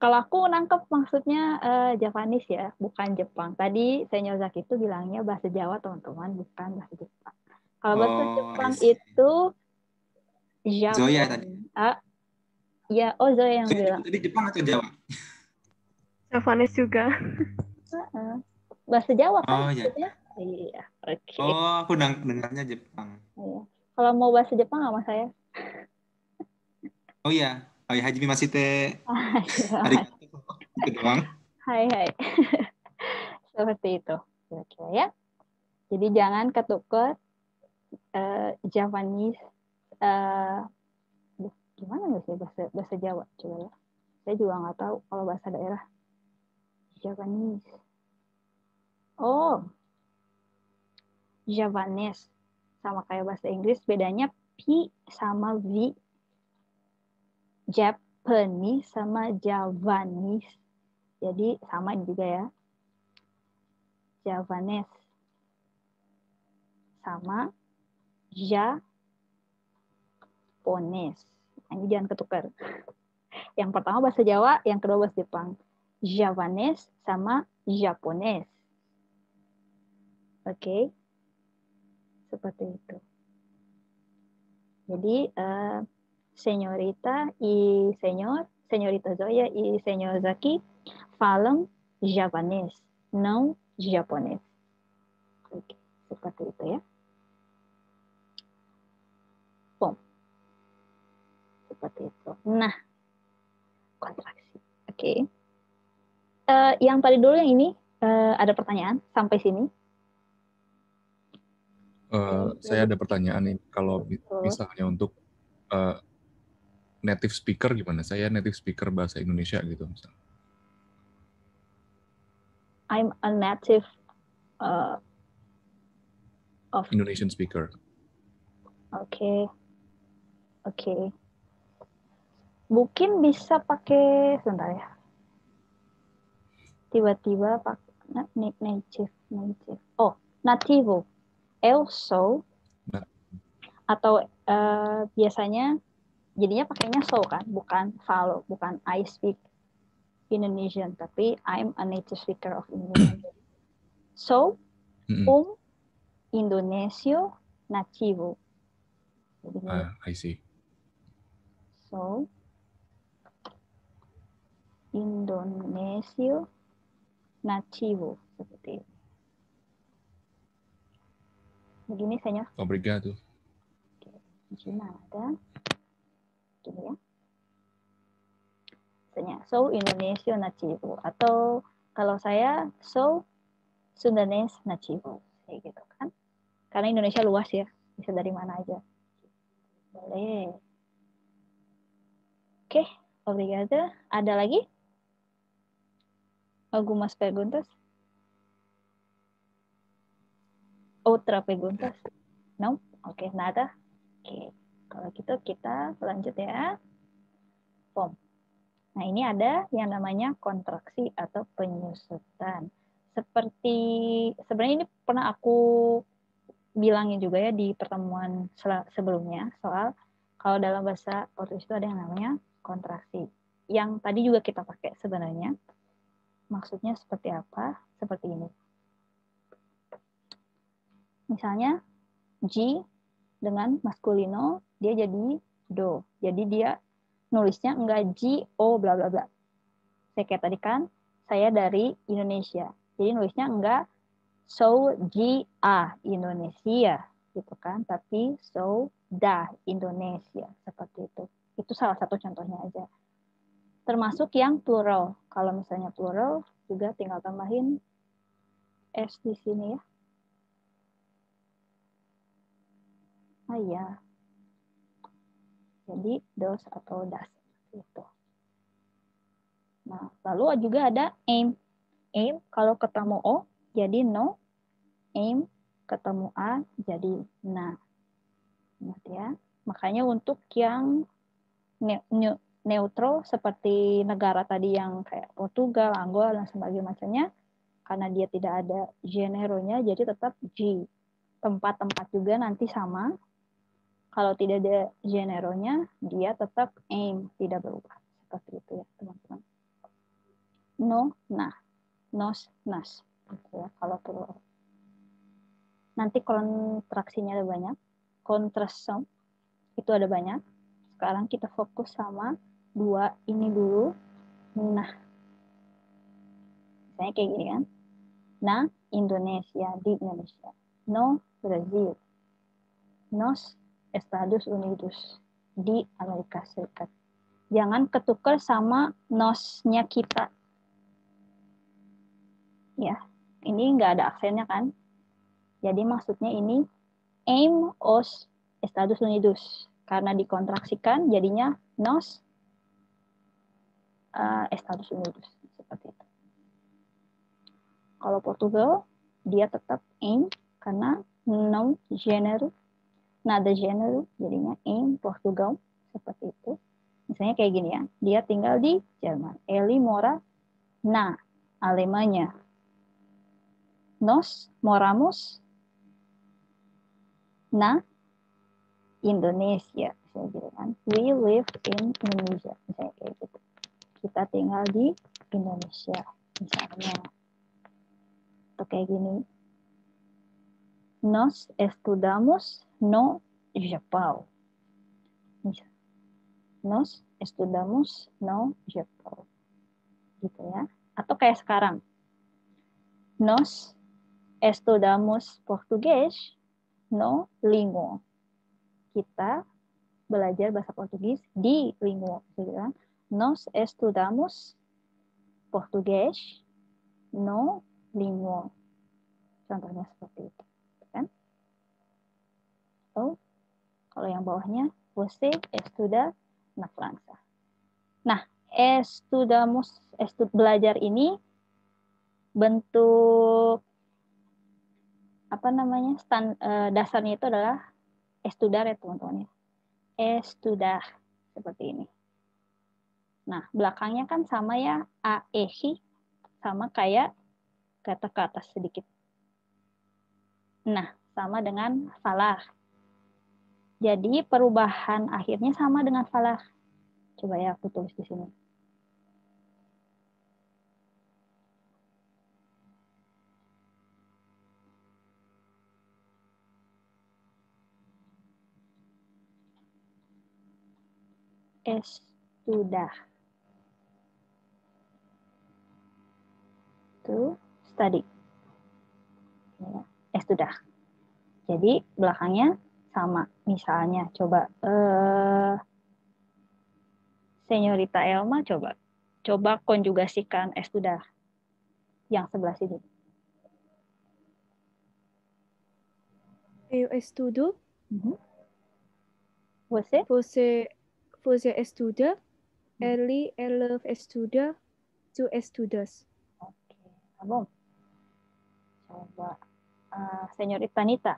Kalau aku nangkep maksudnya Javanese ya, bukan Jepang. Tadi Senyor Zaki itu bilangnya bahasa Jawa, teman-teman, bukan bahasa Jepang. Kalau bahasa Jepang itu Zoya tadi. Ya, Zoya yang bilang. Tadi Jepang atau Jawa? Javanese juga. Bahasa Jawa kan? Oh ya. Iya, oke. Oh, aku dengarnya Jepang. Iya. Kalau mau bahasa Jepang sama saya. Oh ya, Hajime Masite. Arigato. Itu doang. Hai. Seperti itu. Kira-kira ya. Jadi jangan ketukar Javanese. Gimana nggak sih bahasa Jawa? Coba ya. Saya juga nggak tahu kalau bahasa daerah. Javanese. Oh, Javanese. Sama kayak bahasa Inggris, bedanya P sama V. Japanese sama Javanese. Jadi sama juga ya. Javanese sama Japonese. Ini jangan ketukar. Yang pertama bahasa Jawa, yang kedua bahasa Jepang. Javanese sama Japonese. Oke. Seperti itu. Jadi, Señorita y Señorita Zoya y Señor Zaki falam javanês, não japonês. Oke, seperti itu ya. Bom. Seperti itu. Nah, kontraksi. Oke. Yang tadi dulu yang ini, ada pertanyaan sampai sini? Saya ada pertanyaan nih, kalau misalnya untuk native speaker gimana? Saya native speaker bahasa Indonesia gitu misalnya. I'm a native of Indonesian speaker. Oke. Mungkin bisa pakai sebentar ya. Tiba-tiba pakai native. Oh, nativo. Eu sou. Atau biasanya jadinya pakainya so kan, bukan falo, bukan I speak Indonesian, tapi I'm a native speaker of Indonesian. So, Indonesia nativo. I see. So, Indonesia nativo seperti ini. Begini, Senyor. Obrigado. Oke, gimana? Gini ya. So, Indonesia nativo. Atau kalau saya, so, Sundanese nativo. Kayak gitu kan. Karena Indonesia luas ya. Bisa dari mana aja. Boleh. Oke, obrigado. Ada lagi? Algumas perguntas? Outra perguntas? No? Oke, nada. Oke, kalau gitu kita lanjut ya. Form. Nah, ini ada yang namanya kontraksi atau penyusutan. Sebenarnya ini pernah aku bilangin juga ya di pertemuan sebelumnya soal kalau dalam bahasa Portugis itu ada yang namanya kontraksi. Yang tadi juga kita pakai sebenarnya. Maksudnya seperti apa? Seperti ini. Misalnya, G dengan maskulino, dia jadi do. Jadi dia nulisnya enggak G-O bla bla bla. Saya kayak tadi kan, saya dari Indonesia. Jadi nulisnya enggak so G-A Indonesia gitu kan, tapi so da Indonesia seperti itu. Itu salah satu contohnya aja. Termasuk yang plural. Kalau misalnya plural juga tinggal tambahin S di sini ya. Ah iya. Jadi dos atau das itu. Nah, lalu juga ada aim. Aim kalau ketemu O jadi no. Aim ketemu A jadi na. Ingat ya. Makanya untuk yang neutral seperti negara tadi yang kayak Portugal, Angola dan sebagainya macamnya, karena dia tidak ada generonya jadi tetap G. Tempat-tempat juga nanti sama. Kalau tidak ada generonya, dia tetap aim, tidak berubah. Seperti itu ya, teman-teman. No, nah. Nos, nas. Gitu ya, kalau plural. Nanti kontraksinya ada banyak. Kontrasum itu ada banyak. Sekarang kita fokus sama dua ini dulu. Nah. Misalnya kayak gini kan. Nah, Indonesia, di Indonesia. No, Brazil. Nos, Estados Unidos, di Amerika Serikat. Jangan ketukar sama nosnya kita. Ya, ini nggak ada aksennya kan. Jadi maksudnya ini aim os Estados Unidos. Karena dikontraksikan jadinya nos Estados Unidos. Seperti itu. Kalau Portugal, dia tetap aim karena no género. Nada género, jadinya aim Portugal. Seperti itu. Misalnya kayak gini ya. Dia tinggal di Jerman. Eli mora na Alemanya. Nos moramos na Indonesia. Misalnya gitu kan. We live in Indonesia. Misalnya kayak gitu. Kita tinggal di Indonesia. Misalnya. Atau kayak gini. Nos estudamos no Japão. Nos estudamos no Japão. Gitu ya. Atau kayak sekarang. Nos estudamos português no Lingo. Kita belajar bahasa Portugis di Lingo. Gitu kan. Nos estudamos português no Lingo. Contohnya seperti itu. Kan? Oh, kalau yang bawahnya, você estuda na França. Nah, belajar ini bentuk apa namanya dasarnya itu adalah estudar ya teman-teman ya. Estudar seperti ini. Nah, belakangnya kan sama ya aehi sama kayak kata ke atas sedikit. Nah, sama dengan falah. Jadi perubahan akhirnya sama dengan falah. Coba ya aku tulis di sini. Estudar. To study. Ya, estudar. Jadi belakangnya sama. Misalnya coba Señorita Elma coba konjugasikan estudar yang sebelah sini. Eu estudo. Você? Você estuda. Ela estuda. Tu estudas. Oke, bom. Coba Señorita Nita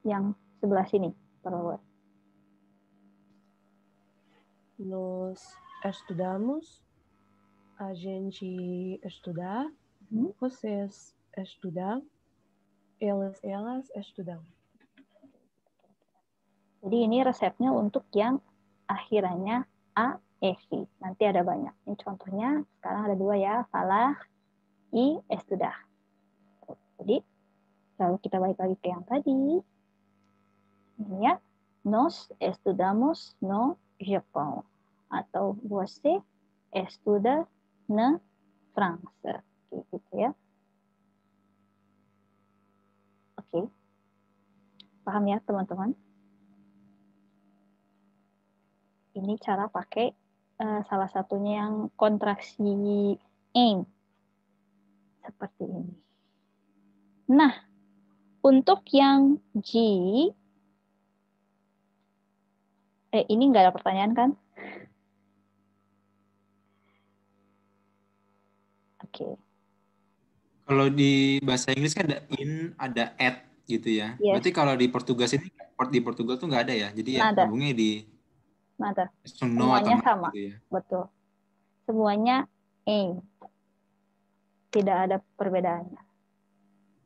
yang sebelah sini, per Nós estudamos, a gente estuda, vocês estudam, elas estudam. Jadi ini resepnya untuk yang akhirannya a, ehi. Nanti ada banyak. Ini contohnya sekarang ada dua ya, falah, i, estudar. Jadi lalu kita balik lagi ke yang tadi. Ini ya, nos estudamos no Japão. atau você estuda na França. Gitu ya. Oke. Paham ya teman-teman? Ini cara pakai salah satunya yang kontraksi aim. Seperti ini. Nah, untuk yang G, ini nggak ada pertanyaan kan? Oke. Kalau di bahasa Inggris kan ada in, ada at gitu ya. Yes. Berarti kalau di Portugal ini, di Portugal tuh nggak ada ya. Jadi ya Nada. hubungnya di Nada. no atau Semuanya not sama. gitu ya. Betul. Semuanya aim. Tidak ada perbedaannya.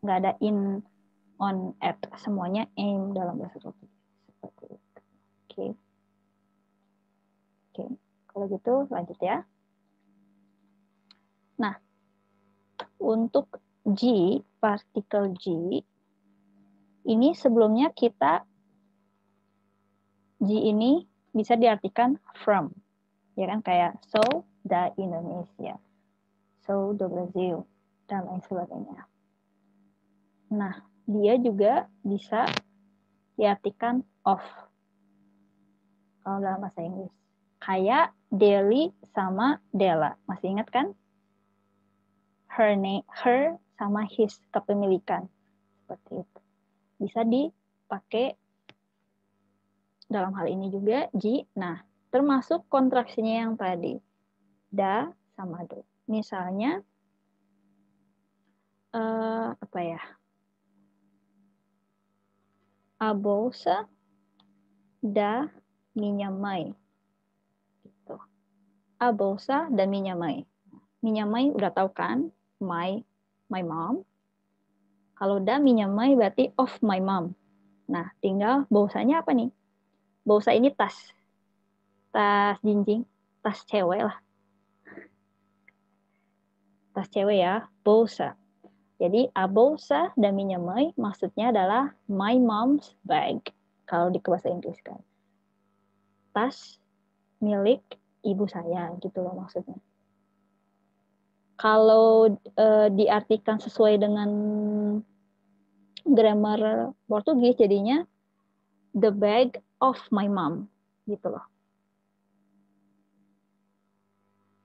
Nggak ada in, on, at. Semuanya aim dalam bahasa Portugis. Seperti itu. Oke. Oke. Kalau gitu lanjut ya. Nah, untuk G, partikel G, ini sebelumnya kita G ini bisa diartikan from. Ya kan, kayak so da Indonesia, so do Brasil, dan lain sebagainya. Nah, dia juga bisa diartikan of kalau dalam bahasa Inggris. Kayak Deli sama Della. Masih ingat kan? Her sama his, kepemilikan. Seperti itu. Bisa dipakai dalam hal ini juga G. Nah, termasuk kontraksinya yang tadi. Da sama do. Misalnya, apa ya? A bolsa da minha mãe. Gitu. A bolsa da minha mãe. Minha mãe udah tahu kan? My mom. Kalau da minha mãe berarti of my mom. Nah, tinggal bolsanya apa nih? Bolsa ini tas. Tas jinjing. Tas cewek lah. Tas cewek ya. Bolsa. Jadi, a bolsa da minha mãe maksudnya adalah my mom's bag. Kalau di bahasa Inggris kan. Tas milik ibu saya gitu loh maksudnya. Kalau diartikan sesuai dengan grammar Portugis jadinya the bag of my mom gitu loh.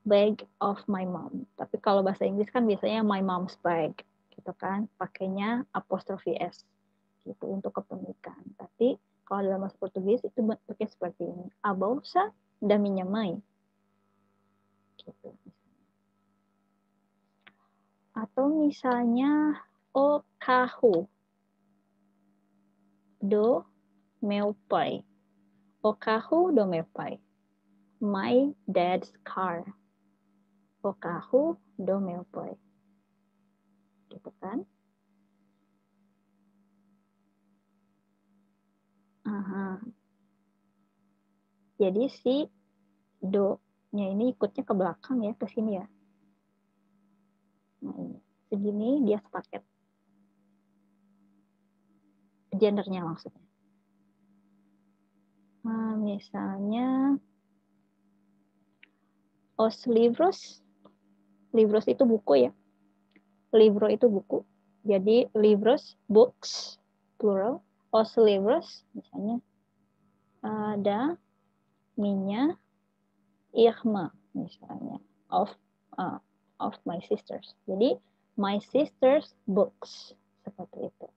Bag of my mom. Tapi kalau bahasa Inggris kan biasanya my mom's bag gitu kan, pakainya apostrofi S gitu untuk kepemilikan. Tapi kalau dalam bahasa Portugis itu pakai seperti ini. A bolsa da minha mãe. Gitu. Atau misalnya o carro do meu pai. O carro do meu pai. My dad's car. O carro do meu pai. Gitu kan? Aha. Jadi si do-nya ini ikutnya ke belakang ya, ke sini ya. Nah, ini. Segini dia sepaket. Gendernya maksudnya. Nah, misalnya os livros. Livros itu buku ya. Livro itu buku. Jadi livros, books, plural. Os livros, misalnya ada minha irmã, misalnya. Of my sisters. Jadi my sisters books. Seperti itu.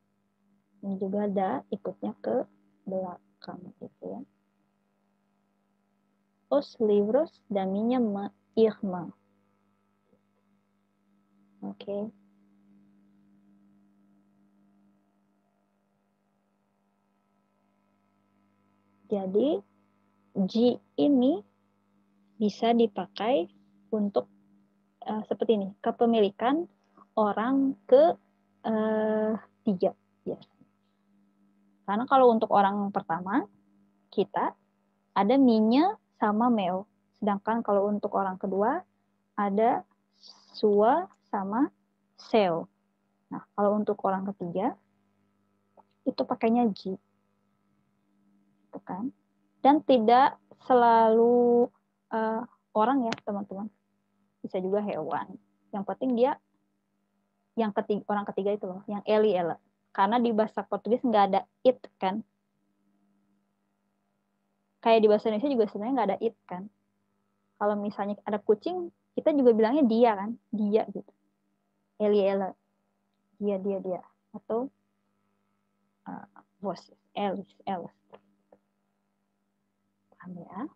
Ini juga ada ikutnya ke belakang gitu ya. Os livros da minha irmã. Oke. Jadi G ini bisa dipakai untuk seperti ini, kepemilikan orang ke tiga biasanya. Karena kalau untuk orang pertama kita ada minha sama meu. Sedangkan kalau untuk orang kedua ada sua sama seu. Nah, kalau untuk orang ketiga itu pakainya G. Gitu kan? Dan tidak selalu orang ya teman-teman, bisa juga hewan. Yang penting dia yang ketiga, orang ketiga itu loh, yang Eli Ela. Karena di bahasa Portugis nggak ada it kan. Kayak di bahasa Indonesia juga sebenarnya nggak ada it kan. Kalau misalnya ada kucing, kita juga bilangnya dia kan, dia gitu. Eli Ela, dia. Atau vos, Elis. Paham ya?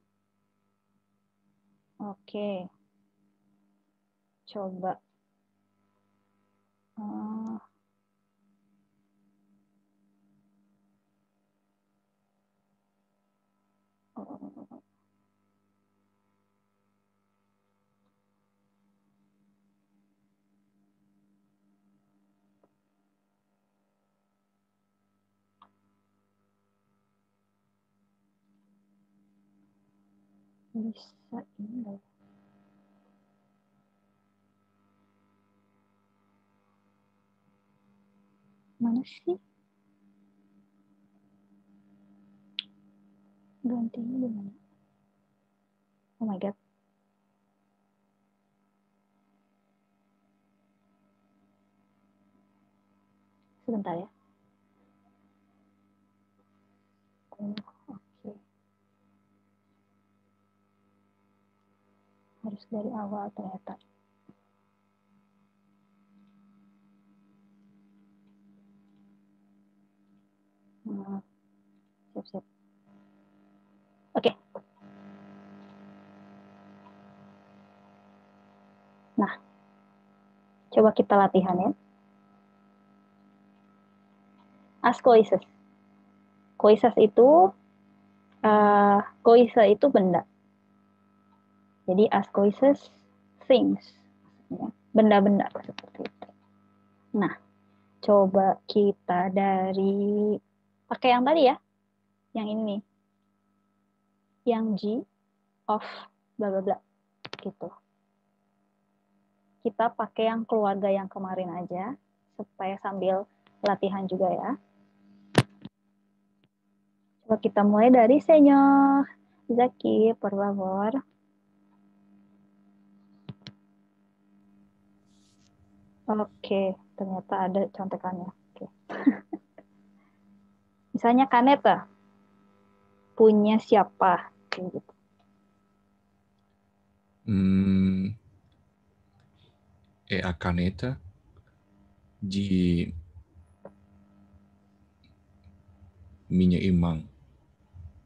Oke. Coba. Bisa ini. Mana sih? Gantinya di mana? Oh my god. Sebentar ya. Oke. Harus dari awal ternyata. Siap. Oke. Nah, coba kita latihan ya. As coisas. Coisas itu coisa itu benda. Jadi as coisas things. Benda-benda seperti itu. Nah, coba kita dari pakai yang tadi ya. Yang ini nih. Yang G of bla bla bla gitu. Kita pakai yang keluarga yang kemarin aja supaya sambil latihan juga ya. Coba kita mulai dari Senyor Zaki, por favor. Oke, ternyata ada contekannya. Oke. Misalnya Kaneta, punya siapa? Gitu. A caneta de minha irmã.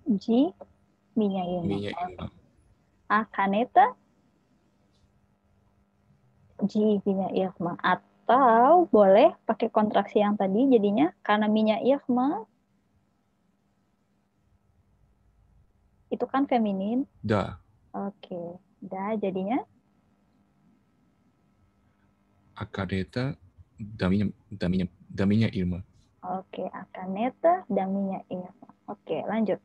G, minha irmã. Minha irmã. A caneta, G, minha irmã. Atau boleh pakai kontraksi yang tadi, jadinya karena minha irmã itu kan feminin. Da. Oke, da jadinya A caneta da minha irmã. Oke, a caneta da minha irmã. Oke, lanjut.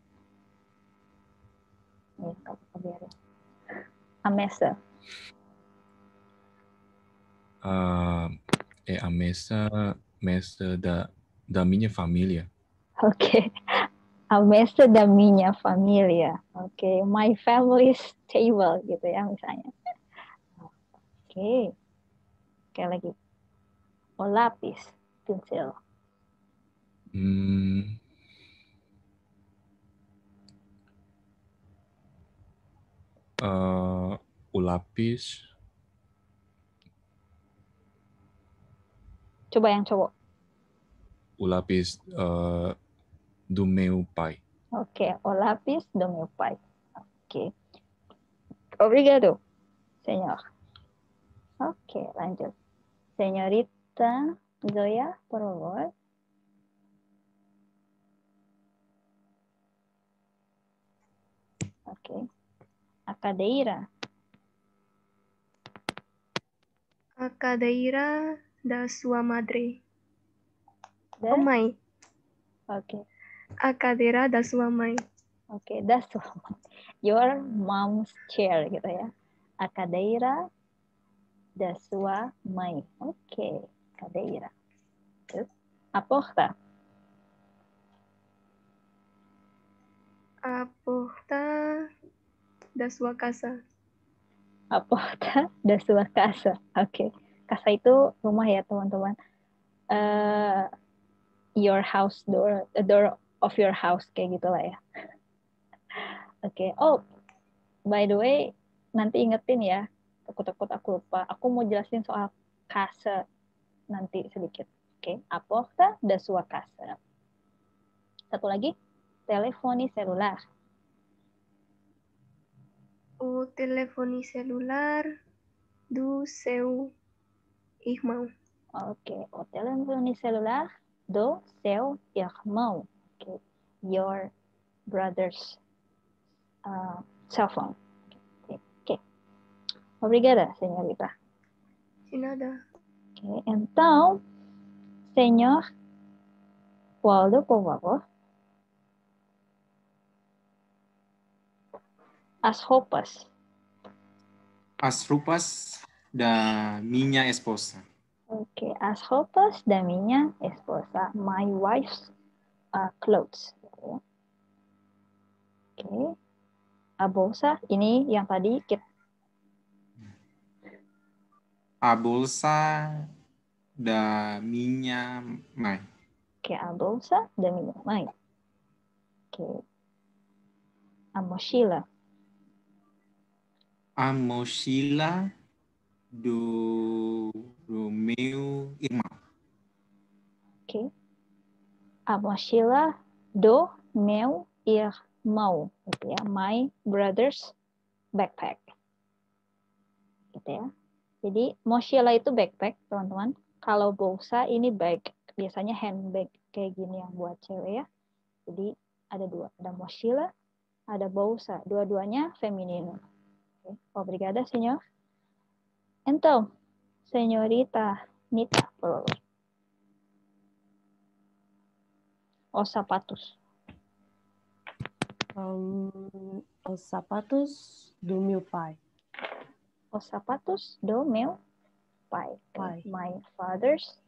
Nih, kalau biarin. A mesa. A mesa da minha família. Oke. A mesa da minha família. Oke, my family's table gitu ya misalnya. Oke. Oke lagi. O lápis, pincel. O lápis. Coba yang cowok. O lápis do meu pai. Oke, o lápis do meu pai. Oke. Obrigado, señor. Oke, lanjut. Señorita Zoya, por favor. Oke. A cadeira. A cadeira da sua madre. Oh, mãe. Oke. A cadeira da sua mãe. Oke, that's your mom's chair gitu ya. A cadeira da sua mãe. Oke, cadeira. Terus, a porta. A porta da sua casa. A porta da sua casa. Oke. Casa itu rumah ya, teman-teman. Your house door, the door of your house, kayak gitulah ya. Oke. Oh, by the way, nanti ingetin ya. Takut-takut aku lupa. Aku mau jelasin soal casa nanti sedikit. Oke. A porta da sua casa. Satu lagi, telefone celular. O telefone celular do seu irmão. Oke, o telefone celular do seu irmão. Okay. Your brother's cell phone. Okay. Obrigada, senhorita. De nada. Okay. Então, senhor Waldo, por favor. As roupas. As roupas da minha esposa. Okay. As roupas da minha esposa. My wife's clothes. Okay. A bolsa, ini yang tadi kita. A bolsa da minha mãe. Okay, a bolsa da minha mãe. Okay. A mochila. A mochila do meu irmão. Okay. A mochila do meu irmão. Gitu ya. My brother's backpack. Gitu ya. Jadi mochila itu backpack, teman-teman. Kalau bolsa ini bag. Biasanya handbag kayak gini yang buat cewek ya. Jadi ada dua. Ada mochila, ada bolsa. Dua-duanya feminino. Okay. Obrigada, senhor. Então, senhorita Nita, por favor. Os sapatos. Os sapatos do meu pai. Os sapatos do meu pai. Pai. My father's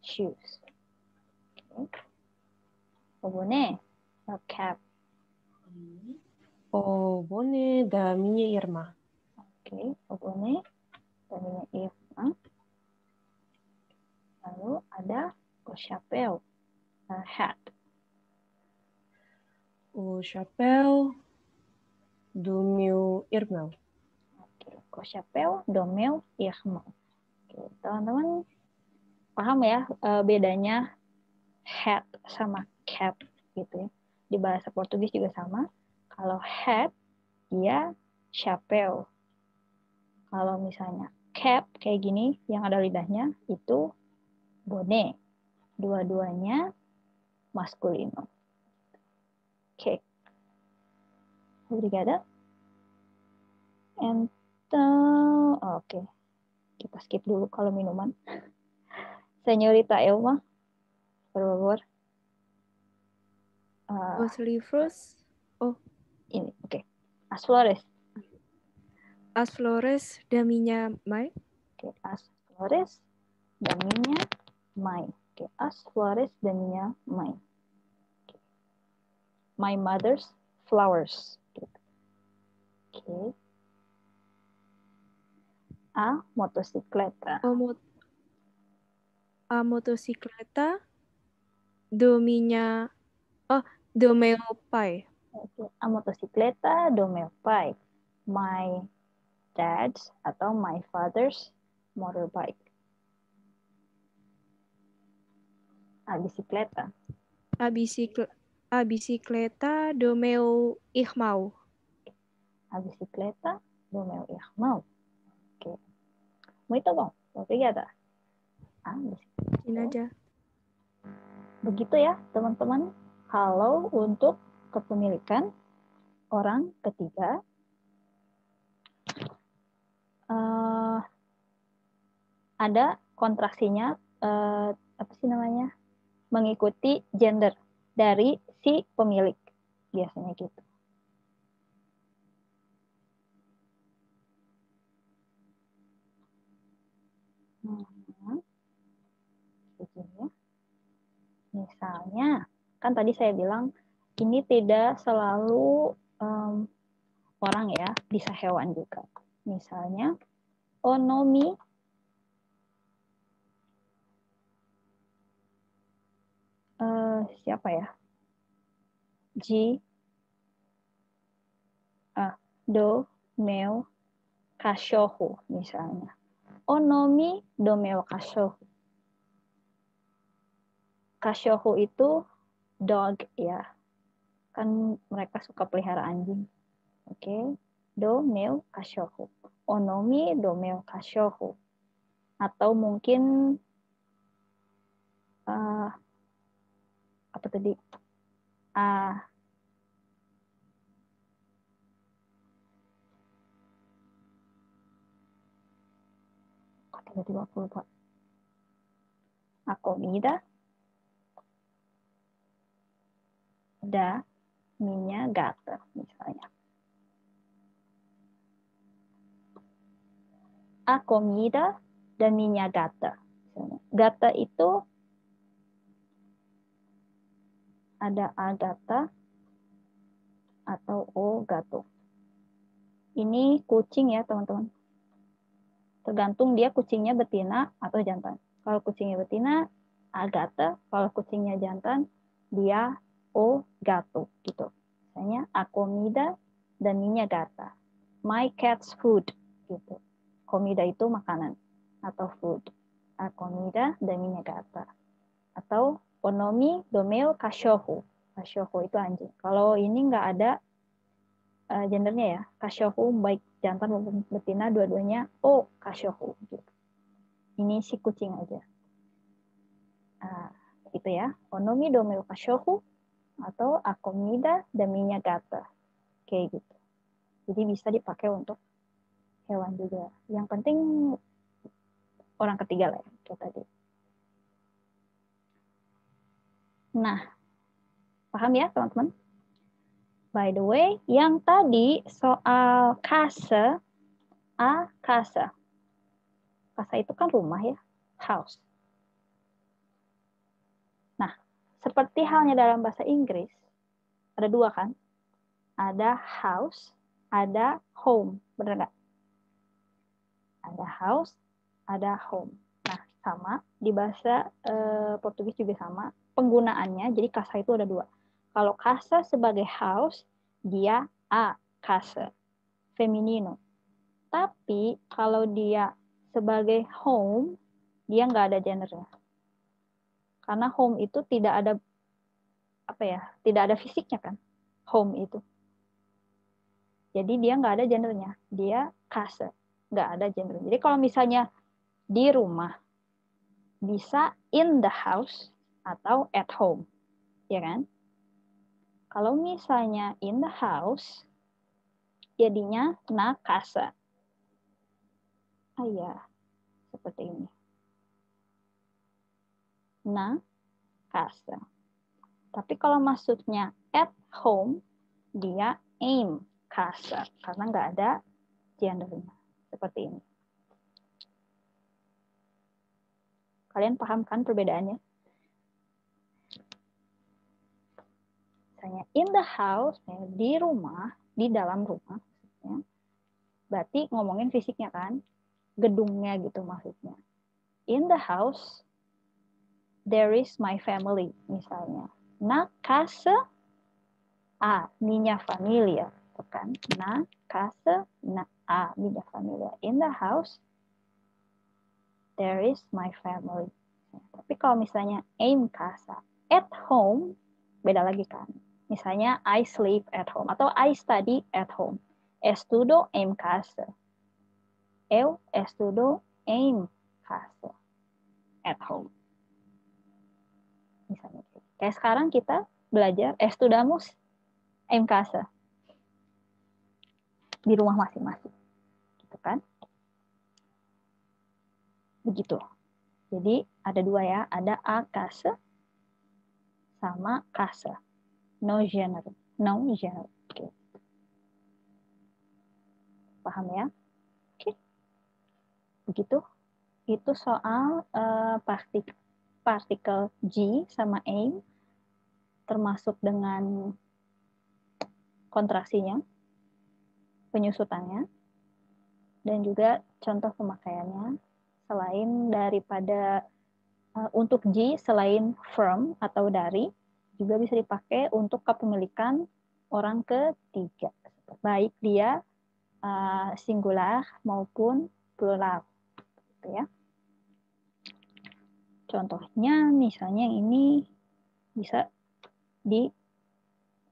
shoes. Okay. O boné, a cap. O boné da minha irmã. Okay. O boné da minha irmã. Lalu ada o chapéu, a hat. O chapéu do meu irmão. Okay. O chapéu do meu irmão. Okay. Teman-teman paham ya bedanya hat sama cap gitu ya. Di bahasa Portugis juga sama. Kalau hat dia chapéu. Kalau misalnya cap kayak gini yang ada lidahnya itu boné. Dua-duanya maskulino. Oke. Obrigada. Então, oke. Kita skip dulu kalau minuman. Senyorita Elma, por favor. Os livros. Ini, oke. As flores. As flores da minha mãe. Oke, as flores da minha mãe. Oke, as flores da minha mãe. Oke. My mother's flowers. Oke. A motocicleta. A motocicleta do meu pai. Oke. A motocicleta do meu pai. My dad's atau my father's motorbike. A bicicleta. A bicicleta do meu irmão. A bicicleta do meu irmão. Oke. Muito bom. Obrigada. Ini aja. Begitu ya, teman-teman. Kalau untuk kepemilikan orang ketiga, ada kontraksinya, apa sih namanya? Mengikuti gender dari si pemilik. Biasanya gitu. Begini ya. Misalnya, kan tadi saya bilang ini tidak selalu orang ya, bisa hewan juga. Misalnya, onomi siapa ya? Ji, do, meo, kashohu misalnya. Onomi, do, meo, kashohu. Kashohu itu dog ya. Kan mereka suka pelihara anjing. Oke. Do, meo, kashohu. Onomi, do, meo, kashohu. Atau mungkin apa tadi? Tiba-tiba aku lupa. Akomida, da, minya, gata misalnya. Akomida dan minya gata. Gata itu ada agata atau o gato. Ini kucing ya teman-teman. Tergantung dia kucingnya betina atau jantan. Kalau kucingnya betina, agata. Kalau kucingnya jantan, dia o gato gitu. Misalnya akomida dan minya gata. My cat's food gitu. Komida itu makanan atau food. Akomida dan minya gata. Atau onomi domeo kashohu. Kashohu itu anjing. Kalau ini nggak ada gendernya ya. Kashohu baik jantan maupun betina dua-duanya o kashohu gitu. Ini si kucing aja. Itu ya. Onomi domeo kashohu atau akomida daminya gata. Kayak gitu. Jadi bisa dipakai untuk hewan juga. Yang penting orang ketiga lah ya, kayak tadi. Nah, paham ya teman-teman? By the way, yang tadi soal kase, kase. Kase itu kan rumah ya, house. Nah, seperti halnya dalam bahasa Inggris, ada dua kan? Ada house, ada home. Benar nggak? Ada house, ada home. Nah, sama. Di bahasa Portugis juga sama. Penggunaannya, jadi kase itu ada dua. Kalau kase sebagai house, dia a kase, feminino. Tapi kalau dia sebagai home, dia nggak ada gendernya. Karena home itu tidak ada tidak ada fisiknya kan, home itu. Jadi dia nggak ada gendernya, dia kase, nggak ada gender. Jadi kalau misalnya di rumah, bisa in the house atau at home, ya kan? Kalau misalnya in the house, jadinya na kase. Ya, seperti ini. Na kase. Tapi kalau maksudnya at home, dia aim kase, karena nggak ada gendernya. Seperti ini. Kalian paham kan perbedaannya? Misalnya in the house, di rumah, di dalam rumah, ya. Berarti ngomongin fisiknya kan, gedungnya gitu maksudnya. In the house, there is my family, misalnya. Na casa a minha familia, kan? Na casa na a minha familia. In the house, there is my family. Tapi kalau misalnya em casa, at home, beda lagi kan. Misalnya I sleep at home atau I study at home. Estudo em casa. Eu estudo em casa. At home. Misalnya kayak sekarang kita belajar estudamos em casa. Di rumah masing-masing. Gitu kan? Begitu. Jadi ada dua ya, ada a casa sama casa. No gender. No gender. Oke. Paham ya? Oke. Begitu. Itu soal partikel G sama aim, termasuk dengan kontraksinya, penyusutannya. dan juga contoh pemakaiannya. Selain daripada untuk G, selain from atau dari, juga bisa dipakai untuk kepemilikan orang ketiga. Baik dia singular maupun plural. Gitu ya. Contohnya misalnya ini bisa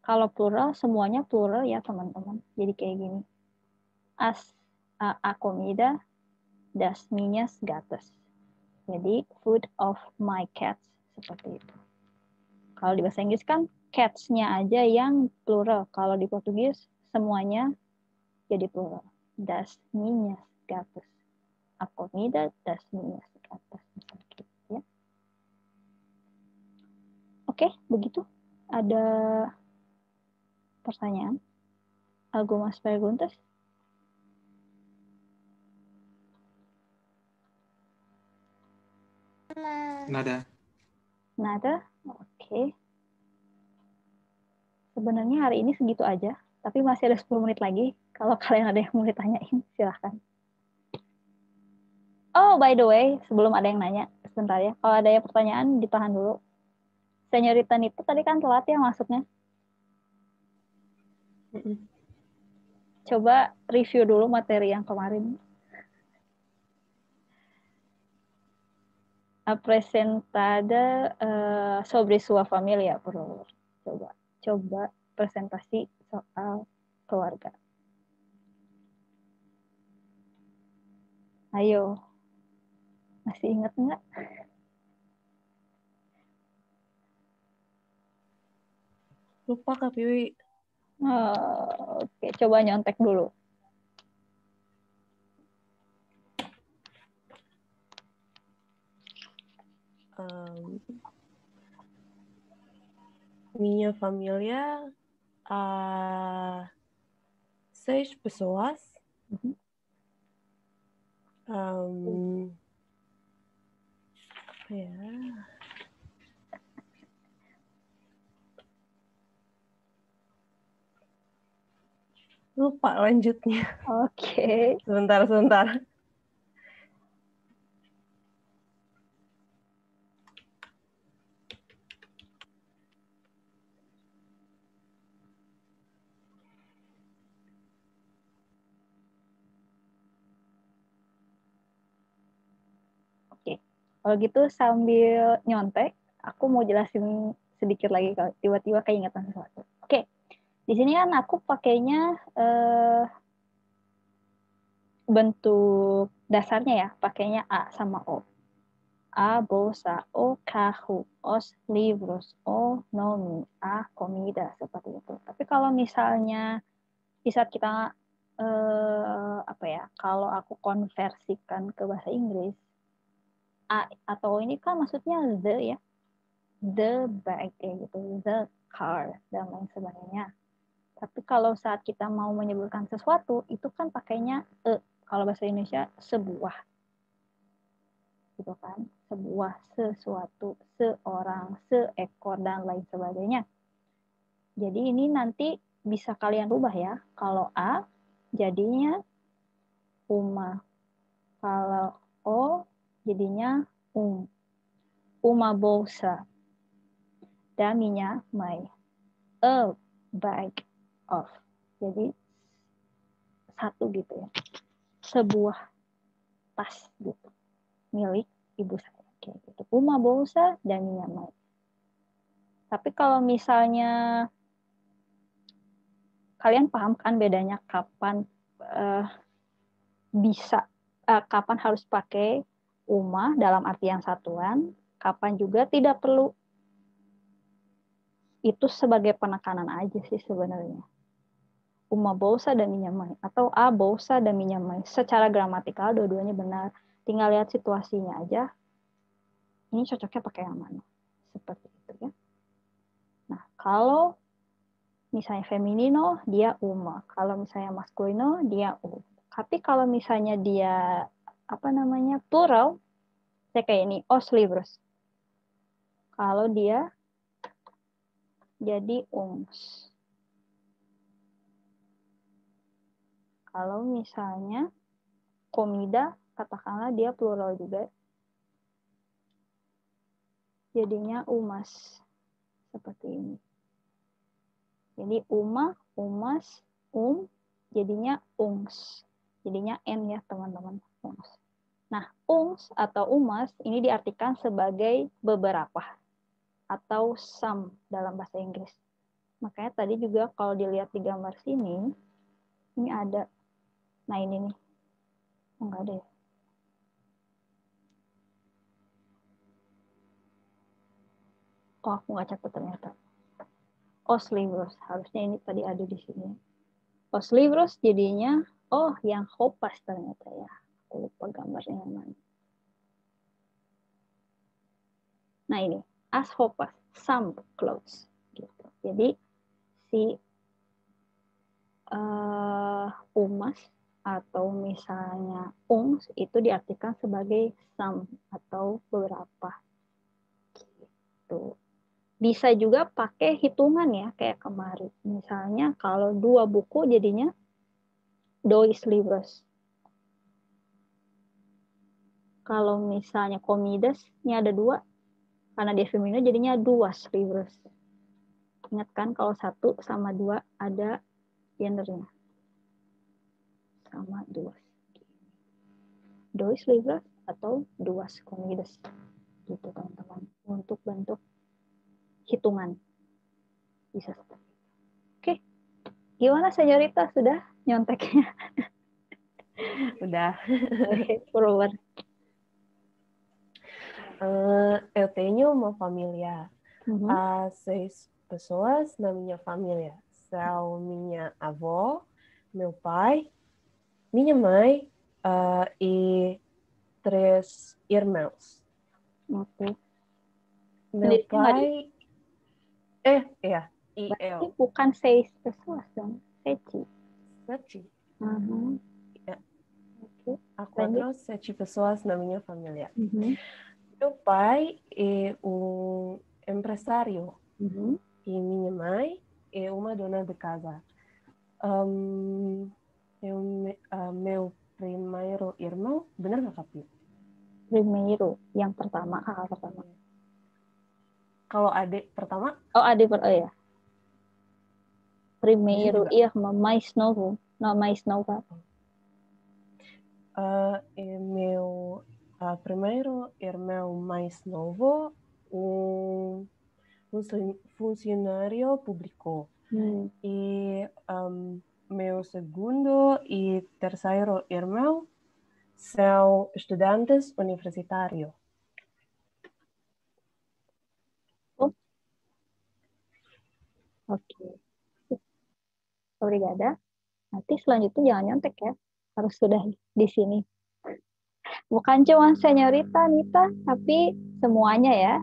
kalau plural semuanya plural ya teman-teman. Jadi kayak gini. A comida das minhas gatas. Jadi food of my cats seperti itu. Kalau di bahasa Inggris kan cats-nya aja yang plural. Kalau di Portugis semuanya jadi plural. Das minhas gatas. A comida das minhas gatas. Gitu, ya. Oke, begitu. Ada pertanyaan? Algumas perguntas? Nada. Nada? Oke. Sebenarnya hari ini segitu aja, tapi masih ada 10 menit lagi. Kalau kalian ada yang mau ditanyain, silahkan. Oh, by the way, sebelum ada yang nanya, sebentar ya. Kalau ada yang pertanyaan, ditahan dulu. Senyorita Nipu tadi kan telat ya masuknya. Coba review dulu materi yang kemarin. Presentada sobre sua familia, por favor. Coba presentasi soal keluarga. Ayo. Masih ingat nggak? Lupa Kak Piwi. Oke, coba nyontek dulu. Minha familia 6 pessoas. Ya. Lupa lanjutnya. Oke. Sebentar. Oke. Kalau gitu sambil nyontek, aku mau jelasin sedikit lagi kalau tiba-tiba keingetan sesuatu. Oke. Di sini kan aku pakainya bentuk dasarnya ya, pakainya A sama O. A bolsa, O carro, os livros, O nome, A comida, seperti itu. Tapi kalau misalnya di saat kita kalau aku konversikan ke bahasa Inggris, A atau ini kan maksudnya the ya, the bag kayak gitu, the car dan lain sebagainya. Tapi kalau saat kita mau menyebutkan sesuatu, itu kan pakainya kalau bahasa Indonesia sebuah, gitu kan, sebuah, sesuatu, seorang, seekor dan lain sebagainya. Jadi ini nanti bisa kalian rubah ya. Kalau A jadinya uma, kalau O jadinya uma bolsa, da minha mãe, a bag of. Jadi satu gitu ya, sebuah tas gitu milik ibu saya kayak gitu. Uma bolsa da minha mãe. Tapi kalau misalnya kalian paham kan bedanya kapan kapan harus pakai uma dalam artian satuan, kapan juga tidak perlu. Itu sebagai penekanan aja sih sebenarnya. Uma bolsa da minha mãe atau a bolsa da minha mãe. Secara gramatikal dua-duanya benar. Tinggal lihat situasinya aja. Ini cocoknya pakai yang mana. Seperti itu ya. Nah, kalau misalnya feminino, dia uma. Kalau misalnya maskulino, dia u. Tapi kalau misalnya dia plural, saya kayak ini, os livros. Kalau dia jadi uns. Kalau misalnya comida, katakanlah dia plural juga. Jadinya umas. Seperti ini. Jadi uma, umas, jadinya ungs. Jadinya N ya teman-teman. Ungs. Nah, ungs atau umas ini diartikan sebagai beberapa atau some dalam bahasa Inggris. Makanya tadi juga kalau dilihat di gambar sini, ini ada. Nah ini nih. Oh, enggak ada ya. Oh, aku nggak catat ternyata. Os libros. Harusnya ini tadi ada di sini. Os libros jadinya, oh yang hopas ternyata ya. Aku lupa gambarnya yang mana. Nah ini, as hopas, some clothes. Gitu. Jadi si umas atau misalnya ungs itu diartikan sebagai some atau beberapa. Gitu. Bisa juga pakai hitungan ya, kayak kemarin. Misalnya kalau 2 buku jadinya dois libros. Kalau misalnya comidas, ini ada 2, karena dia feminin jadinya duas libros. Ingat kan kalau 1 sama 2 ada gendernya. Sama duas. Dois libros atau duas comidas. Gitu teman-teman. Untuk bentuk hitungan. Bisa seperti itu. Oke. Gimana Senyorita? Sudah nyonteknya? Udah. Oke, forward. Eu tenho uma família. Há 6 pessoas na minha família. São minha avó, meu pai, minha mãe e 3 irmãos. Oke. Meu Sendiri nggak di? iya, e Berarti eu. bukan seis pessoas dong. Sete. 7. Oke. Há 4, 7 pessoas na minha família. Meu pai é empresário e minha mãe é uma dona de casa. Meu primeiro irmão, benar nggak Kapi? Primeiro, yang pertama, kakak pertama. Kalau adik pertama? Oh, adik ya. Primeiro irmão mais novo. Não, mais nova. Meu primeiro irmão mais novo, funcionário público. E meu segundo e terceiro irmão são estudantes universitários. Oke. Obrigada. Nanti selanjutnya jangan nyontek ya. Harus sudah di sini. Bukan cuma Senyorita, Nita, tapi semuanya ya.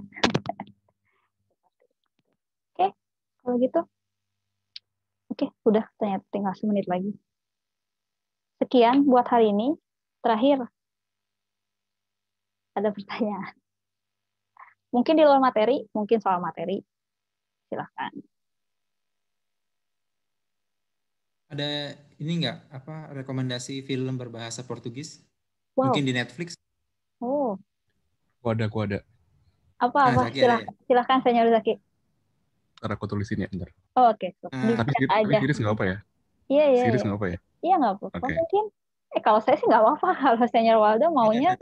Oke, kalau gitu. Oke, udah ternyata tinggal 1 menit lagi. Sekian buat hari ini. Terakhir, ada pertanyaan. Mungkin di luar materi, mungkin soal materi. Silahkan. Ada ini nggak rekomendasi film berbahasa Portugis? Wow. Mungkin di Netflix. Oh. Aku ada. Apa? Zaki ada ya? Silahkan Senyor Zaki. Ntar aku tulisin ya, bentar. Oh, oke. Tapi series nggak apa ya? Iya. Series nggak apa ya? Iya, nggak apa-apa. Okay. Mungkin. Kalau saya sih nggak apa-apa. Kalau Senyor Waldo maunya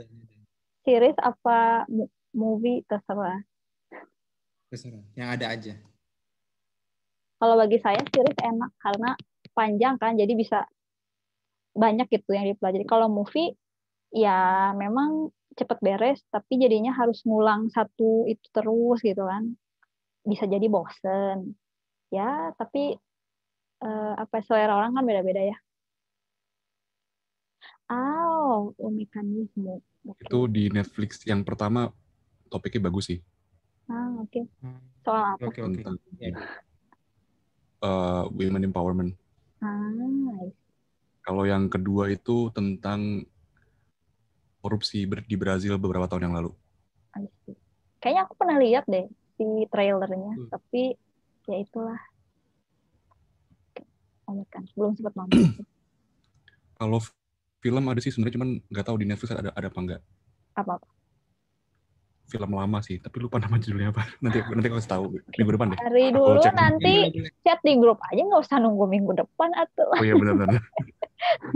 series apa movie terserah. Terserah. Yang ada aja. Kalau bagi saya series enak karena panjang kan, jadi bisa banyak gitu yang dipelajari. Kalau movie ya memang cepet beres, tapi jadinya harus ngulang satu itu terus gitu kan. Bisa jadi bosen. Ya, tapi selera orang kan beda-beda ya. Mekanisme. Okay. Itu di Netflix yang pertama topiknya bagus sih. Oke. Soal apa? Tentang women empowerment. Kalau yang kedua itu tentang korupsi di Brazil beberapa tahun yang lalu. Kayaknya aku pernah lihat deh di trailernya, tapi ya itulah. Kan belum sempat nonton. Kalau film ada sih sebenarnya, cuman nggak tahu di Netflix ada apa nggak. Apa? Film lama sih, tapi lupa nama judulnya apa. Nanti aku kasih tahu minggu depan deh. Cari Aku dulu, cek nanti chat di grup aja, nggak usah nunggu minggu depan atau. Oh iya benar-benar.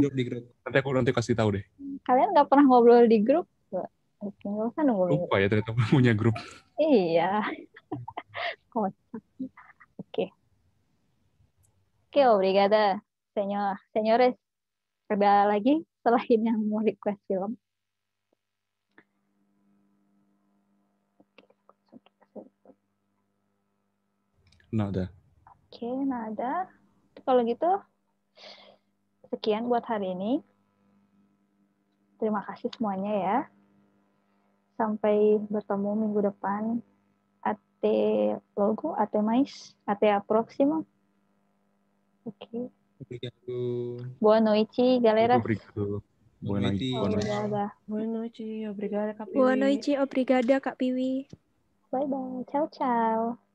Di grup. Nanti kasih tahu deh. Kalian nggak pernah ngobrol di grup? Nggak usah nunggu minggu Lupa ya ternyata punya grup. Iya. Kocak. Oke, obrigada, señores. Ada lagi selain yang mau request film? Nada. Oke, nada. Kalau gitu, sekian buat hari ini. Terima kasih semuanya ya. Sampai bertemu minggu depan. Até logo, até mais, até a próxima. Oke. Obrigado. Boa noite, galera. Obrigado. Boa noite. Obrigada. Boa noite, obrigada, Kak Piwi. Boa noite, obrigada, Kak Piwi. Bye bye. Ciao, ciao.